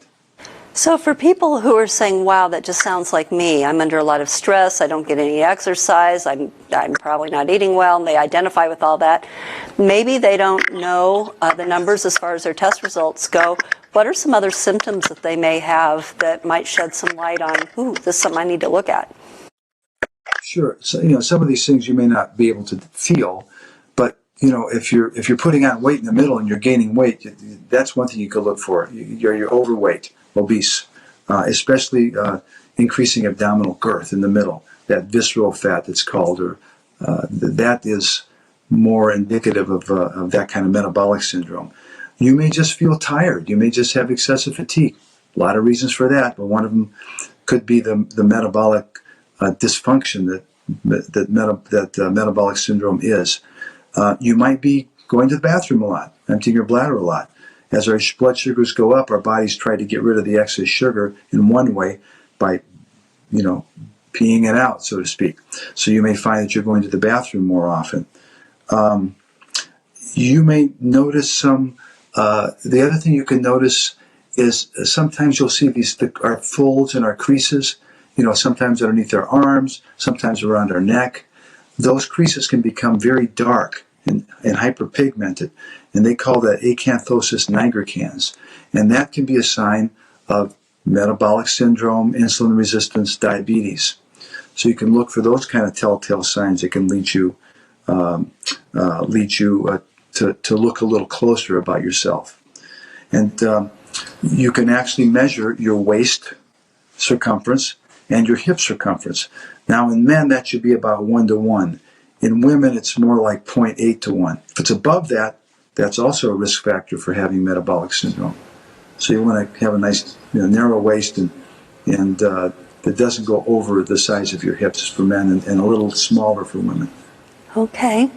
Speaker 1: So for people who are saying, wow, that just sounds like me, I'm under a lot of stress, I don't get any exercise, I'm probably not eating well, and they identify with all that, maybe they don't know the numbers as far as their test results go. What are some other symptoms that they may have that might shed some light on, ooh, this is something I need to look at?
Speaker 4: Sure. So, some of these things you may not be able to feel, but if you're putting on weight in the middle and you're gaining weight, that's one thing you could look for. You're overweight, obese, especially increasing abdominal girth in the middle. That visceral fat that's called, or that is more indicative of that kind of metabolic syndrome. You may just feel tired. You may just have excessive fatigue. A lot of reasons for that, but one of them could be the metabolic dysfunction that metabolic syndrome is. You might be going to the bathroom a lot, emptying your bladder a lot. As our blood sugars go up, our bodies try to get rid of the excess sugar in one way by, peeing it out, so to speak. So you may find that you're going to the bathroom more often. You may notice some. The other thing you can notice is sometimes you'll see our folds and our creases. Sometimes underneath our arms, sometimes around our neck. Those creases can become very dark and hyperpigmented, and they call that acanthosis nigricans. And that can be a sign of metabolic syndrome, insulin resistance, diabetes. So you can look for those kind of telltale signs that can lead you to look a little closer about yourself. And you can actually measure your waist circumference and your hip circumference. Now in men, that should be about 1-to-1. In women, it's more like 0.8-to-1. If it's above that, that's also a risk factor for having metabolic syndrome. So you want to have a nice narrow waist and that doesn't go over the size of your hips for men and a little smaller for women.
Speaker 1: Okay.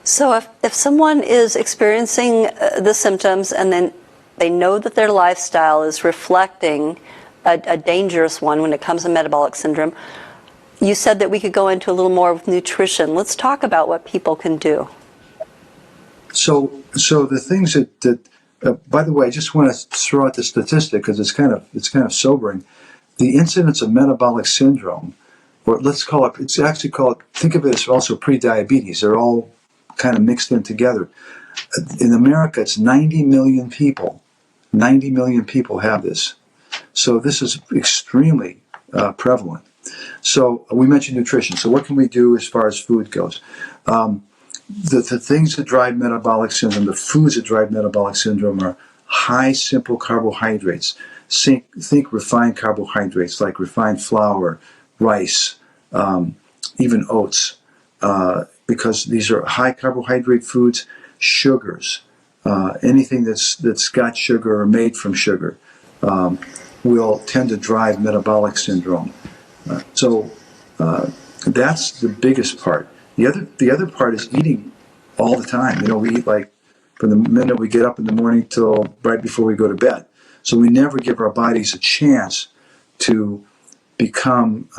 Speaker 1: So if someone is experiencing the symptoms and then they know that their lifestyle is reflecting a dangerous one when it comes to metabolic syndrome, you said that we could go into a little more with nutrition. Let's talk about what people can do.
Speaker 4: So the things that by the way, I just want to throw out the statistic because it's kind of sobering. The incidence of metabolic syndrome, or let's call it, it's actually called, think of it as also pre-diabetes. They're all kind of mixed in together. In America, it's 90 million people. 90 million people have this. So this is extremely prevalent. So we mentioned nutrition. So what can we do as far as food goes? The things that drive metabolic syndrome, the foods that drive metabolic syndrome are high simple carbohydrates. Think refined carbohydrates like refined flour, rice, even oats, because these are high carbohydrate foods. Sugars, anything that's got sugar or made from sugar, will tend to drive metabolic syndrome. So that's the biggest part. The other part is eating all the time. We eat like from the minute we get up in the morning till right before we go to bed. So we never give our bodies a chance to become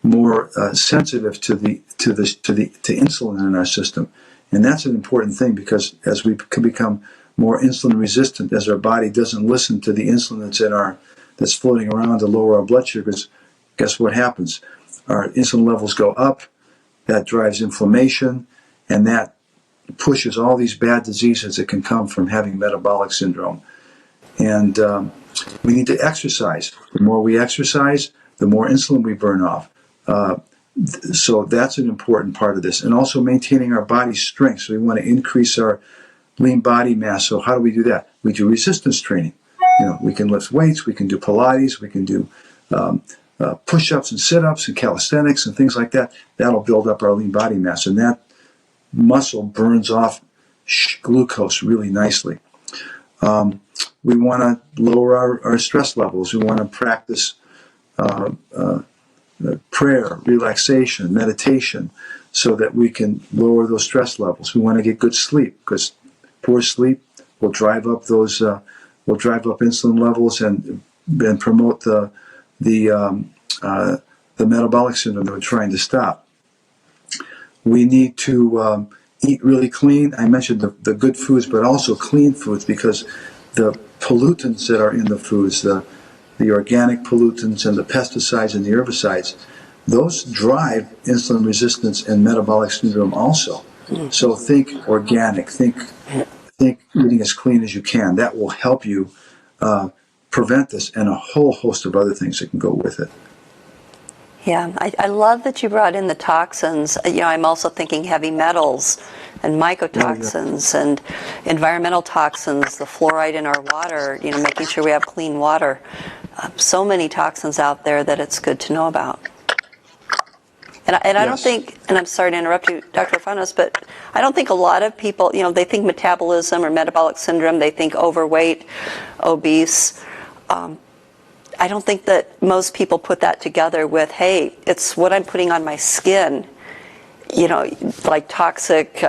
Speaker 4: more sensitive to insulin in our system, and that's an important thing because as we can become more insulin resistant, as our body doesn't listen to the insulin that's floating around to lower our blood sugars, guess what happens? Our insulin levels go up. That drives inflammation, and that pushes all these bad diseases that can come from having metabolic syndrome. And we need to exercise. The more we exercise, the more insulin we burn off. So that's an important part of this. And also maintaining our body strength. So we want to increase our lean body mass. So how do we do that? We do resistance training. We can lift weights, we can do Pilates, we can do push-ups and sit-ups and calisthenics and things like that. That'll build up our lean body mass, and that muscle burns off glucose really nicely. We want to lower our stress levels. We want to practice prayer, relaxation, meditation, so that we can lower those stress levels. We want to get good sleep because poor sleep will drive up insulin levels and promote the metabolic syndrome that we're trying to stop. We need to eat really clean. I mentioned the good foods, but also clean foods, because the pollutants that are in the foods, the organic pollutants and the pesticides and the herbicides, those drive insulin resistance and metabolic syndrome also. So think organic, think eating as clean as you can. That will help you prevent this, and a whole host of other things that can go with it.
Speaker 1: Yeah, I love that you brought in the toxins. I'm also thinking heavy metals and mycotoxins and environmental toxins, the fluoride in our water, making sure we have clean water. So many toxins out there that it's good to know about. And I don't think, and I'm sorry to interrupt you, Dr. Orfanos, but I don't think a lot of people, they think metabolism or metabolic syndrome, they think overweight, obese. I don't think that most people put that together with, hey, it's what I'm putting on my skin, like toxic,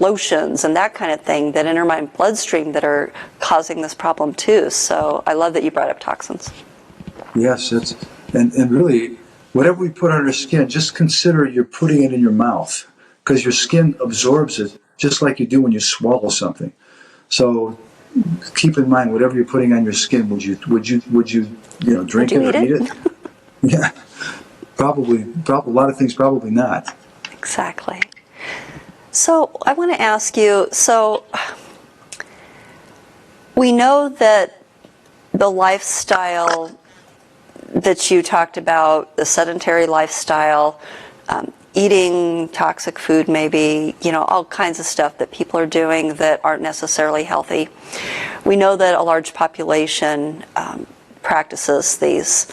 Speaker 1: lotions and that kind of thing that enter my bloodstream that are causing this problem too. So I love that you brought up toxins.
Speaker 4: Yes, and really, whatever we put on our skin, just consider you're putting it in your mouth, because your skin absorbs it just like you do when you swallow something. So keep in mind, whatever you're putting on your skin, would you drink it or eat it? Yeah, probably. A lot of things, probably not.
Speaker 1: Exactly. So I want to ask you, so we know that the lifestyle that you talked about, the sedentary lifestyle, eating toxic food maybe, all kinds of stuff that people are doing that aren't necessarily healthy. We know that a large population practices these.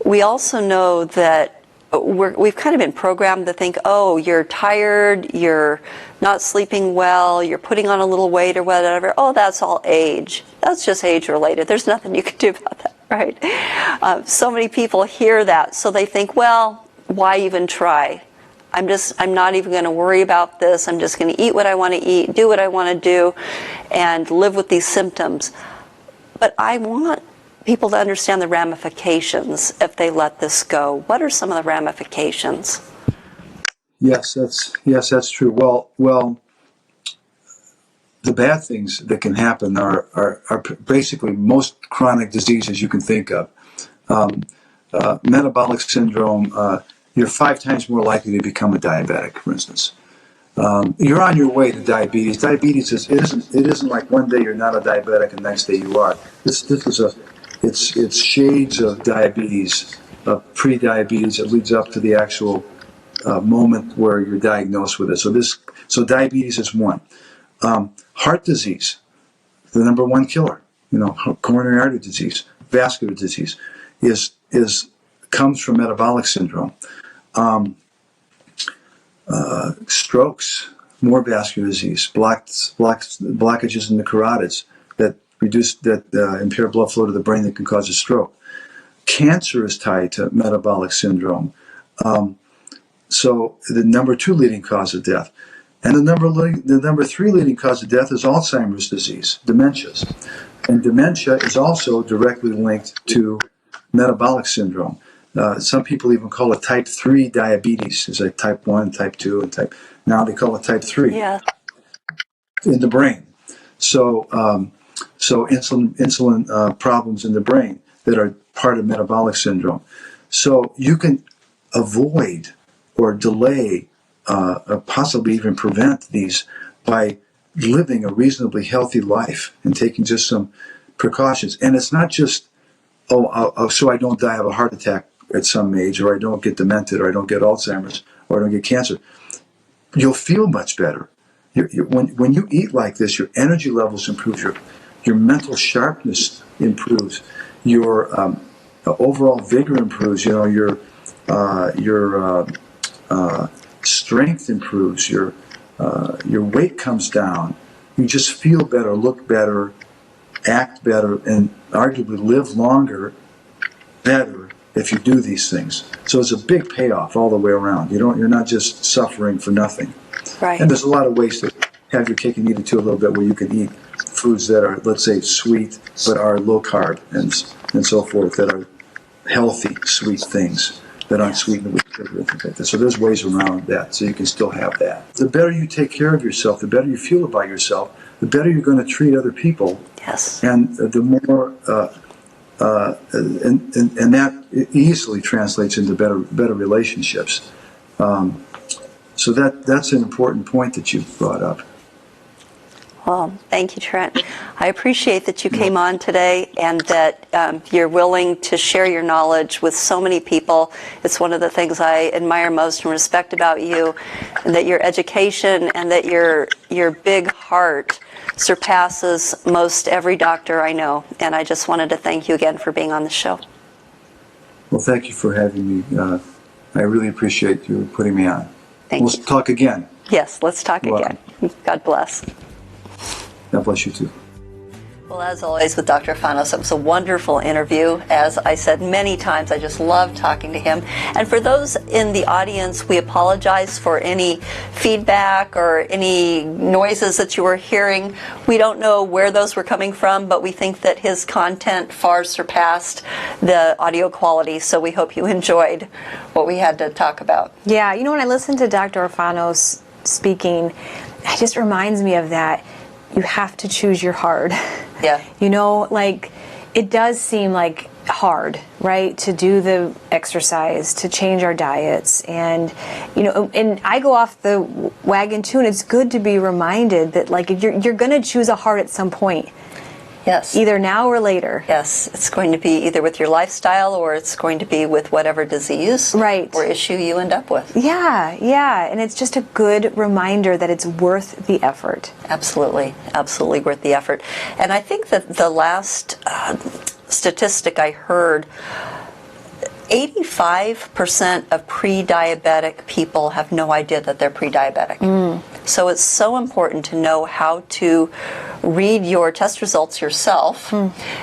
Speaker 1: We also know that we've kind of been programmed to think, oh, you're tired, you're not sleeping well, you're putting on a little weight or whatever. Oh, that's all age. That's just age related. There's nothing you can do about that, right? So many people hear that, so they think, well, why even try? I'm not even going to worry about this. I'm just going to eat what I want to eat, do what I want to do, and live with these symptoms. But I want people to understand the ramifications if they let this go. What are some of the ramifications?
Speaker 4: Yes, that's true. Well, the bad things that can happen are basically most chronic diseases you can think of. Metabolic syndrome, you're 5 times more likely to become a diabetic, for instance. You're on your way to diabetes. Diabetes isn't like one day you're not a diabetic and next day you are. It's shades of diabetes, pre-diabetes that leads up to the actual moment where you're diagnosed with it. So diabetes is one. Heart disease, the number one killer. Coronary artery disease, vascular disease, comes from metabolic syndrome. Strokes, more vascular disease, blockages in the carotids that impair blood flow to the brain that can cause a stroke. Cancer is tied to metabolic syndrome. So the number 2 leading cause of death. And the number 3 leading cause of death is Alzheimer's disease, dementias. And dementia is also directly linked to metabolic syndrome. Some people even call it type 3 diabetes. It's like type 1, type 2, and now they call it type 3.
Speaker 1: Yeah.
Speaker 4: In the brain. So insulin problems in the brain that are part of metabolic syndrome. So you can avoid or delay, or possibly even prevent these by living a reasonably healthy life and taking just some precautions. And it's not just, so I don't die of a heart attack at some age, or I don't get demented, or I don't get Alzheimer's, or I don't get cancer. You'll feel much better. When you eat like this, your energy levels improve, your mental sharpness improves, your overall vigor improves. Your strength improves. Your weight comes down. You just feel better, look better, act better, and arguably live longer, better if you do these things. So it's a big payoff all the way around. You're not just suffering for nothing.
Speaker 1: Right.
Speaker 4: And there's a lot of ways to have your cake and eat it too a little bit, where you can eat foods that are, let's say, sweet but are low carb and so forth, that are healthy sweet things. that aren't sweetened with sugar and things like that. So there's ways around that, so you can still have that. The better you take care of yourself, the better you feel about yourself, the better you're going to treat other people.
Speaker 1: Yes.
Speaker 4: And the more, and that easily translates into better relationships. So that's an important point that you've brought up.
Speaker 1: Well, thank you, Trent. I appreciate that you came on today and that you're willing to share your knowledge with so many people. It's one of the things I admire most and respect about you, and that your education and that your big heart surpasses most every doctor I know. And I just wanted to thank you again for being on the show.
Speaker 4: Well, thank you for having me. I really appreciate you putting me on.
Speaker 1: Thank
Speaker 4: We'll
Speaker 1: you.
Speaker 4: talk again.
Speaker 1: Yes, let's talk
Speaker 4: Well,
Speaker 1: again. God bless.
Speaker 4: God bless you too.
Speaker 1: Well, as always with Dr. Orfanos, it was a wonderful interview. As I said many times, I just love talking to him. And for those in the audience, we apologize for any feedback or any noises that you were hearing. We don't know where those were coming from, but we think that his content far surpassed the audio quality. So we hope you enjoyed what we had to talk about.
Speaker 2: Yeah, you know, when I listen to Dr. Orfanos speaking, it just reminds me of that. You have to choose your hard.
Speaker 1: Yeah.
Speaker 2: You know, like, it does seem like hard, right, to do the exercise, to change our diets. And, you know, and I go off the wagon too, and it's good to be reminded that, like, you're going to choose a hard at some point.
Speaker 1: Yes.
Speaker 2: Either now or later.
Speaker 1: Yes, it's going to be either with your lifestyle or it's going to be with whatever disease
Speaker 2: Right.
Speaker 1: or issue you end up with.
Speaker 2: Yeah, yeah. And it's just a good reminder that it's worth the effort.
Speaker 1: Absolutely, absolutely worth the effort. And I think that the last statistic I heard, 85% of pre-diabetic people have no idea that they're pre-diabetic. So it's so important to know how to read your test results yourself,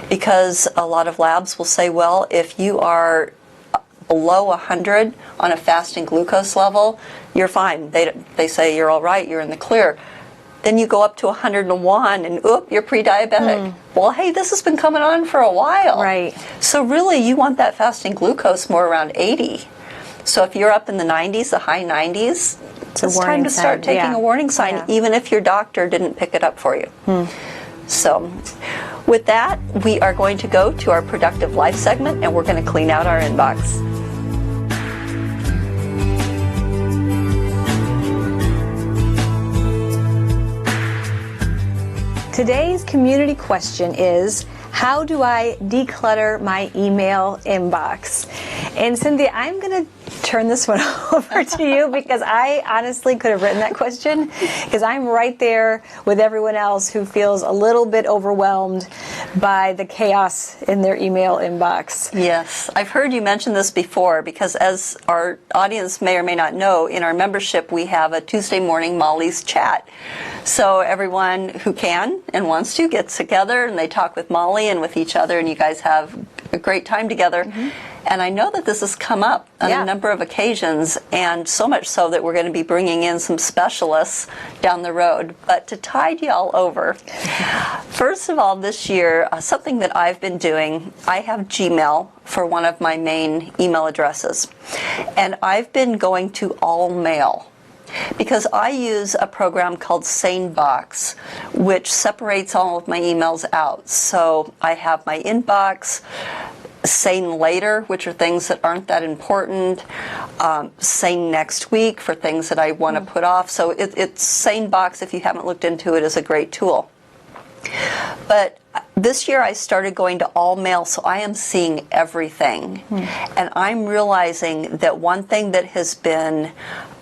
Speaker 1: because a lot of labs will say, well, if you are below 100 on a fasting glucose level, you're fine. They say you're all right, you're in the clear. Then you go up to 101 and oop, you're pre-diabetic. Well, hey, this has been coming on for a while.
Speaker 2: Right.
Speaker 1: So really you want that fasting glucose more around 80. So if you're up in the 90s, the high 90s, it's time to start taking a warning sign, even if your doctor didn't pick it up for you. So with that, we are going to go to our Productive Life segment, and we're going to clean out our inbox.
Speaker 2: Today's community question is, how do I declutter my email inbox? And Cynthia, I'm going to turn this one over to you, because I honestly could have written that question, because I'm right there with everyone else who feels a little bit overwhelmed by the chaos in their email inbox.
Speaker 1: Yes, I've heard you mention this before, because as our audience may or may not know, in our membership we have a Tuesday morning Molly's chat. So everyone who can and wants to gets together and they talk with Molly and with each other, and you guys have a great time together. And I know that this has come up on a number of occasions, and so much so that we're going to be bringing in some specialists down the road. But to tide y'all over, first of all, this year, something that I've been doing, I have Gmail for one of my main email addresses. And I've been going to all mail, because I use a program called SaneBox, which separates all of my emails out. So I have my inbox, Sane Later, which are things that aren't that important, Sane Next Week for things that I want to put off. So it's SaneBox, if you haven't looked into it, is a great tool. But this year I started going to all mail, so I am seeing everything. And I'm realizing that one thing that has been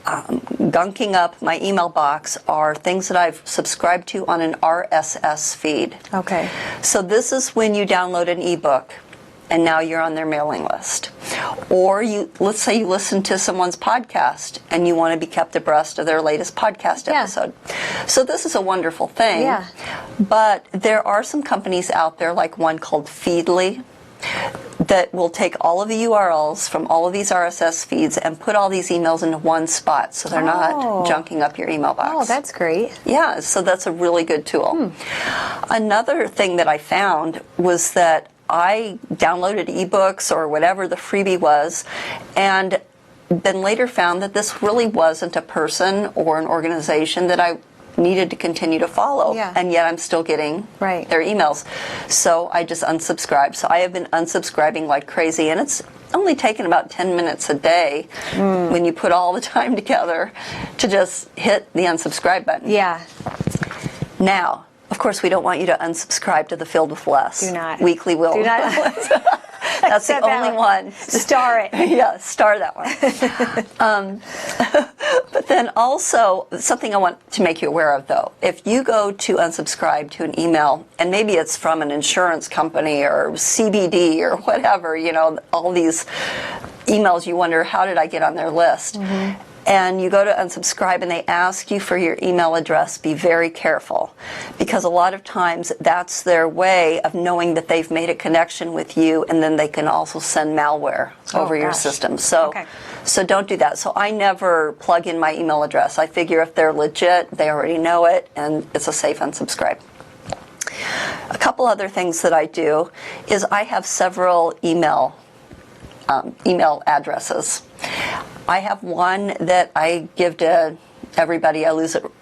Speaker 1: gunking up my email box are things that I've subscribed to on an RSS feed.
Speaker 2: Okay.
Speaker 1: So this is when you download an ebook and now you're on their mailing list. Or let's say you listen to someone's podcast and you want to be kept abreast of their latest podcast episode. So this is a wonderful thing.
Speaker 2: Yeah.
Speaker 1: But there are some companies out there, like one called Feedly, that will take all of the URLs from all of these RSS feeds and put all these emails into one spot, so they're not junking up your email box.
Speaker 2: Oh, that's great.
Speaker 1: Yeah, so that's a really good tool. Another thing that I found was that I downloaded ebooks or whatever the freebie was, and then later found that this really wasn't a person or an organization that I needed to continue to follow,
Speaker 2: Yeah.
Speaker 1: and yet I'm still getting
Speaker 2: Right.
Speaker 1: their emails. So I just unsubscribed. So I have been unsubscribing like crazy, and it's only taken about 10 minutes a day when you put all the time together to just hit the unsubscribe button.
Speaker 2: Yeah.
Speaker 1: Now, of course, we don't want you to unsubscribe to the Filled with Less.
Speaker 2: Do not.
Speaker 1: Weekly will.
Speaker 2: Do not.
Speaker 1: That's the
Speaker 2: Said that
Speaker 1: only
Speaker 2: one.
Speaker 1: one.
Speaker 2: Star it.
Speaker 1: Yeah, star that one. But then also, something I want to make you aware of, though. If you go to unsubscribe to an email, and maybe it's from an insurance company or CBD or whatever, you know, all these emails, you wonder, how did I get on their list? And you go to unsubscribe and they ask you for your email address, be very careful, because a lot of times that's their way of knowing that they've made a connection with you, and then they can also send malware over your
Speaker 2: gosh.
Speaker 1: system. So,
Speaker 2: Okay.
Speaker 1: so don't do that. So I never plug in my email address. I figure if they're legit, they already know it, and it's a safe unsubscribe. A couple other things that I do is I have several email addresses. I have one that I give to everybody. I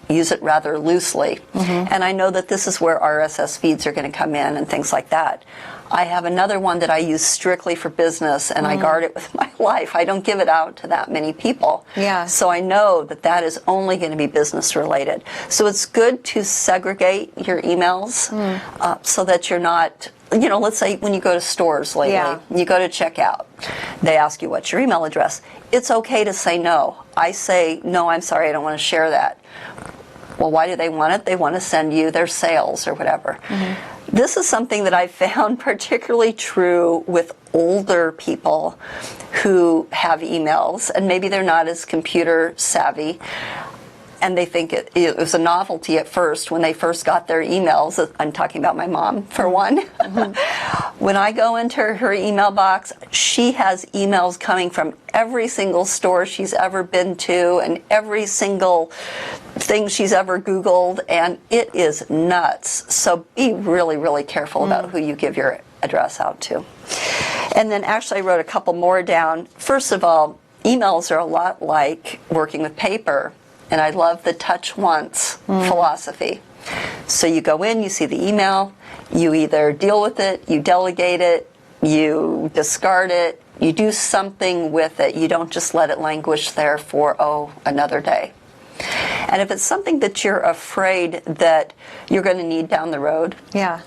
Speaker 1: use it rather loosely. And I know that this is where RSS feeds are going to come in and things like that. I have another one that I use strictly for business, and I guard it with my life. I don't give it out to that many people.
Speaker 2: Yeah.
Speaker 1: So I know that that is only going to be business related. So it's good to segregate your emails so that you're not, you know, let's say when you go to stores lately,
Speaker 2: Yeah.
Speaker 1: you go to checkout, they ask you what's your email address. It's okay to say no. I say, no, I'm sorry, I don't want to share that. Well, why do they want it? They want to send you their sales or whatever. This is something that I found particularly true with older people who have emails, and maybe they're not as computer savvy, and they think it was a novelty at first when they first got their emails. I'm talking about my mom, for one. When I go into her email box, she has emails coming from every single store she's ever been to and every single thing she's ever Googled, and it is nuts. So be really, really careful about who you give your address out to. And then actually I wrote a couple more down. First of all, emails are a lot like working with paper. And I love the touch once philosophy. So you go in, you see the email, you either deal with it, you delegate it, you discard it, you do something with it. You don't just let it languish there for, another day. And if it's something that you're afraid that you're going to need down the road,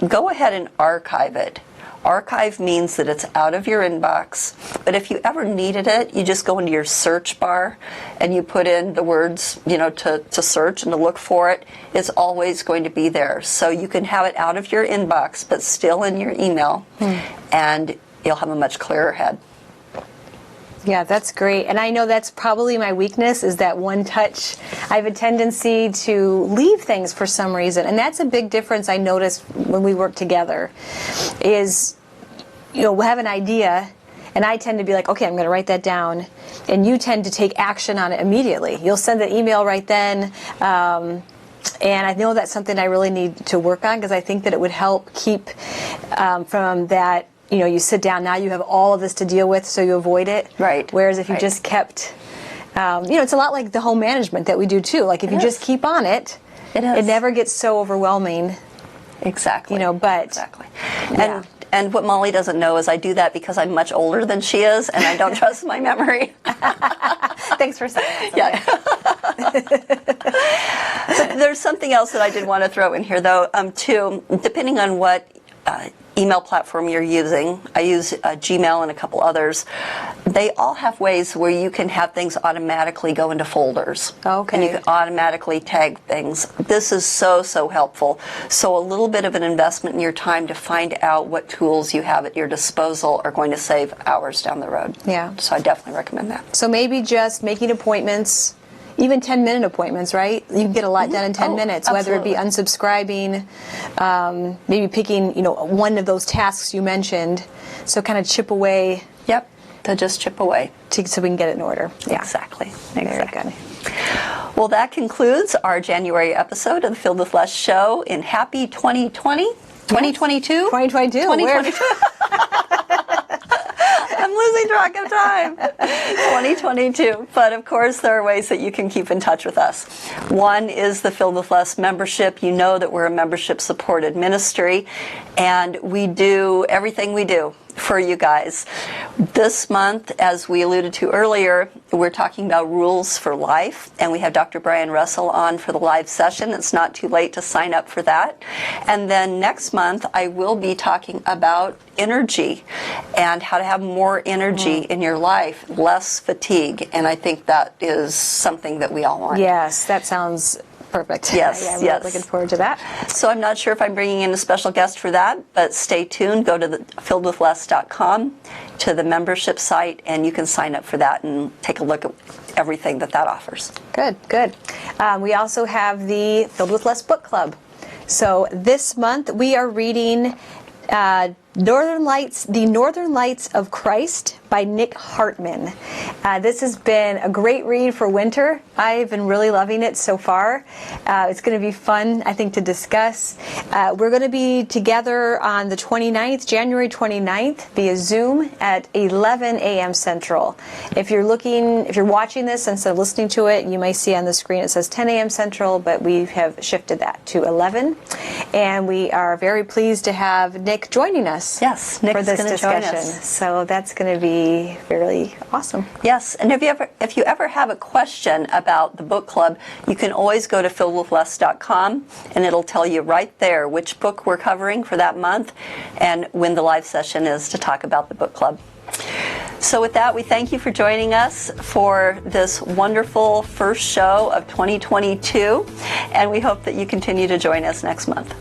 Speaker 1: go ahead and archive it. Archive means that it's out of your inbox, but if you ever needed it, you just go into your search bar and you put in the words, you know, to search and to look for it. It's always going to be there. So you can have it out of your inbox, but still in your email, and you'll have a much clearer head.
Speaker 2: Yeah, that's great. And I know that's probably my weakness, is that one touch. I have a tendency to leave things for some reason. And that's a big difference I noticed when we work together is, you know, we'll have an idea and I tend to be like, okay, I'm going to write that down. And you tend to take action on it immediately. You'll send the email right then. And I know that's something I really need to work on, because I think that it would help keep from that. You know, you sit down, now you have all of this to deal with, so you avoid it.
Speaker 1: Right.
Speaker 2: Whereas if you just kept, you know, it's a lot like the home management that we do too. Like if you just keep on it, it never gets so overwhelming.
Speaker 1: Exactly.
Speaker 2: You know, but.
Speaker 1: Exactly.
Speaker 2: Yeah.
Speaker 1: And what Molly doesn't know is I do that because I'm much older than she is, and I don't trust my memory.
Speaker 2: Thanks for saying that.
Speaker 1: But there's something else that I did want to throw in here, though, too. Depending on what email platform you're using, I use Gmail and a couple others. They all have ways where you can have things automatically go into folders.
Speaker 2: Okay.
Speaker 1: And you can automatically tag things. This is so, so helpful. So a little bit of an investment in your time to find out what tools you have at your disposal are going to save hours down the road.
Speaker 2: Yeah.
Speaker 1: So I definitely recommend that.
Speaker 2: So maybe just making appointments, even 10-minute appointments, right? You can get a lot done in 10 minutes, whether it be unsubscribing, maybe picking, you know, one of those tasks you mentioned. So kind of chip away.
Speaker 1: Yep, to just chip away.
Speaker 2: So we can get it in order. Yeah.
Speaker 1: Exactly.
Speaker 2: Very good.
Speaker 1: Well, that concludes our January episode of the Filled with Less show in happy 2020. 2022?
Speaker 2: 2022.
Speaker 1: 2022. I'm losing track of time. 2022. But of course, there are ways that you can keep in touch with us. One is the Filled with Less membership. You know that we're a membership-supported ministry, and we do everything we do for you guys. This month, as we alluded to earlier, we're talking about rules for life, and we have Dr. Brian Russell on for the live session. It's not too late to sign up for that. And then next month, I will be talking about energy and how to have more energy in your life, less fatigue. And I think that is something that we all want.
Speaker 2: Yes, that sounds perfect.
Speaker 1: Yes,
Speaker 2: yeah, I'm
Speaker 1: yes.
Speaker 2: looking forward to that.
Speaker 1: So I'm not sure if I'm bringing in a special guest for that, but stay tuned. Go to the filledwithless.com to the membership site, and you can sign up for that and take a look at everything that offers.
Speaker 2: Good, good. We also have the Filled with Less book club. So this month we are reading The Northern Lights of Christ by Nick Hartman. This has been a great read for winter. I've been really loving it so far. It's going to be fun, I think, to discuss. We're going to be together on the 29th, January 29th, via Zoom at 11 a.m. Central. If you're watching this instead of listening to it, you may see on the screen it says 10 a.m. Central, but we have shifted that to 11. And we are very pleased to have Nick joining us.
Speaker 1: Yes, Nick's
Speaker 2: for this
Speaker 1: going to join
Speaker 2: discussion.
Speaker 1: us.
Speaker 2: So that's going to be really awesome.
Speaker 1: Yes, and if you ever have a question about the book club, you can always go to filledwithless.com, and it'll tell you right there which book we're covering for that month and when the live session is to talk about the book club. So with that, we thank you for joining us for this wonderful first show of 2022, and we hope that you continue to join us next month.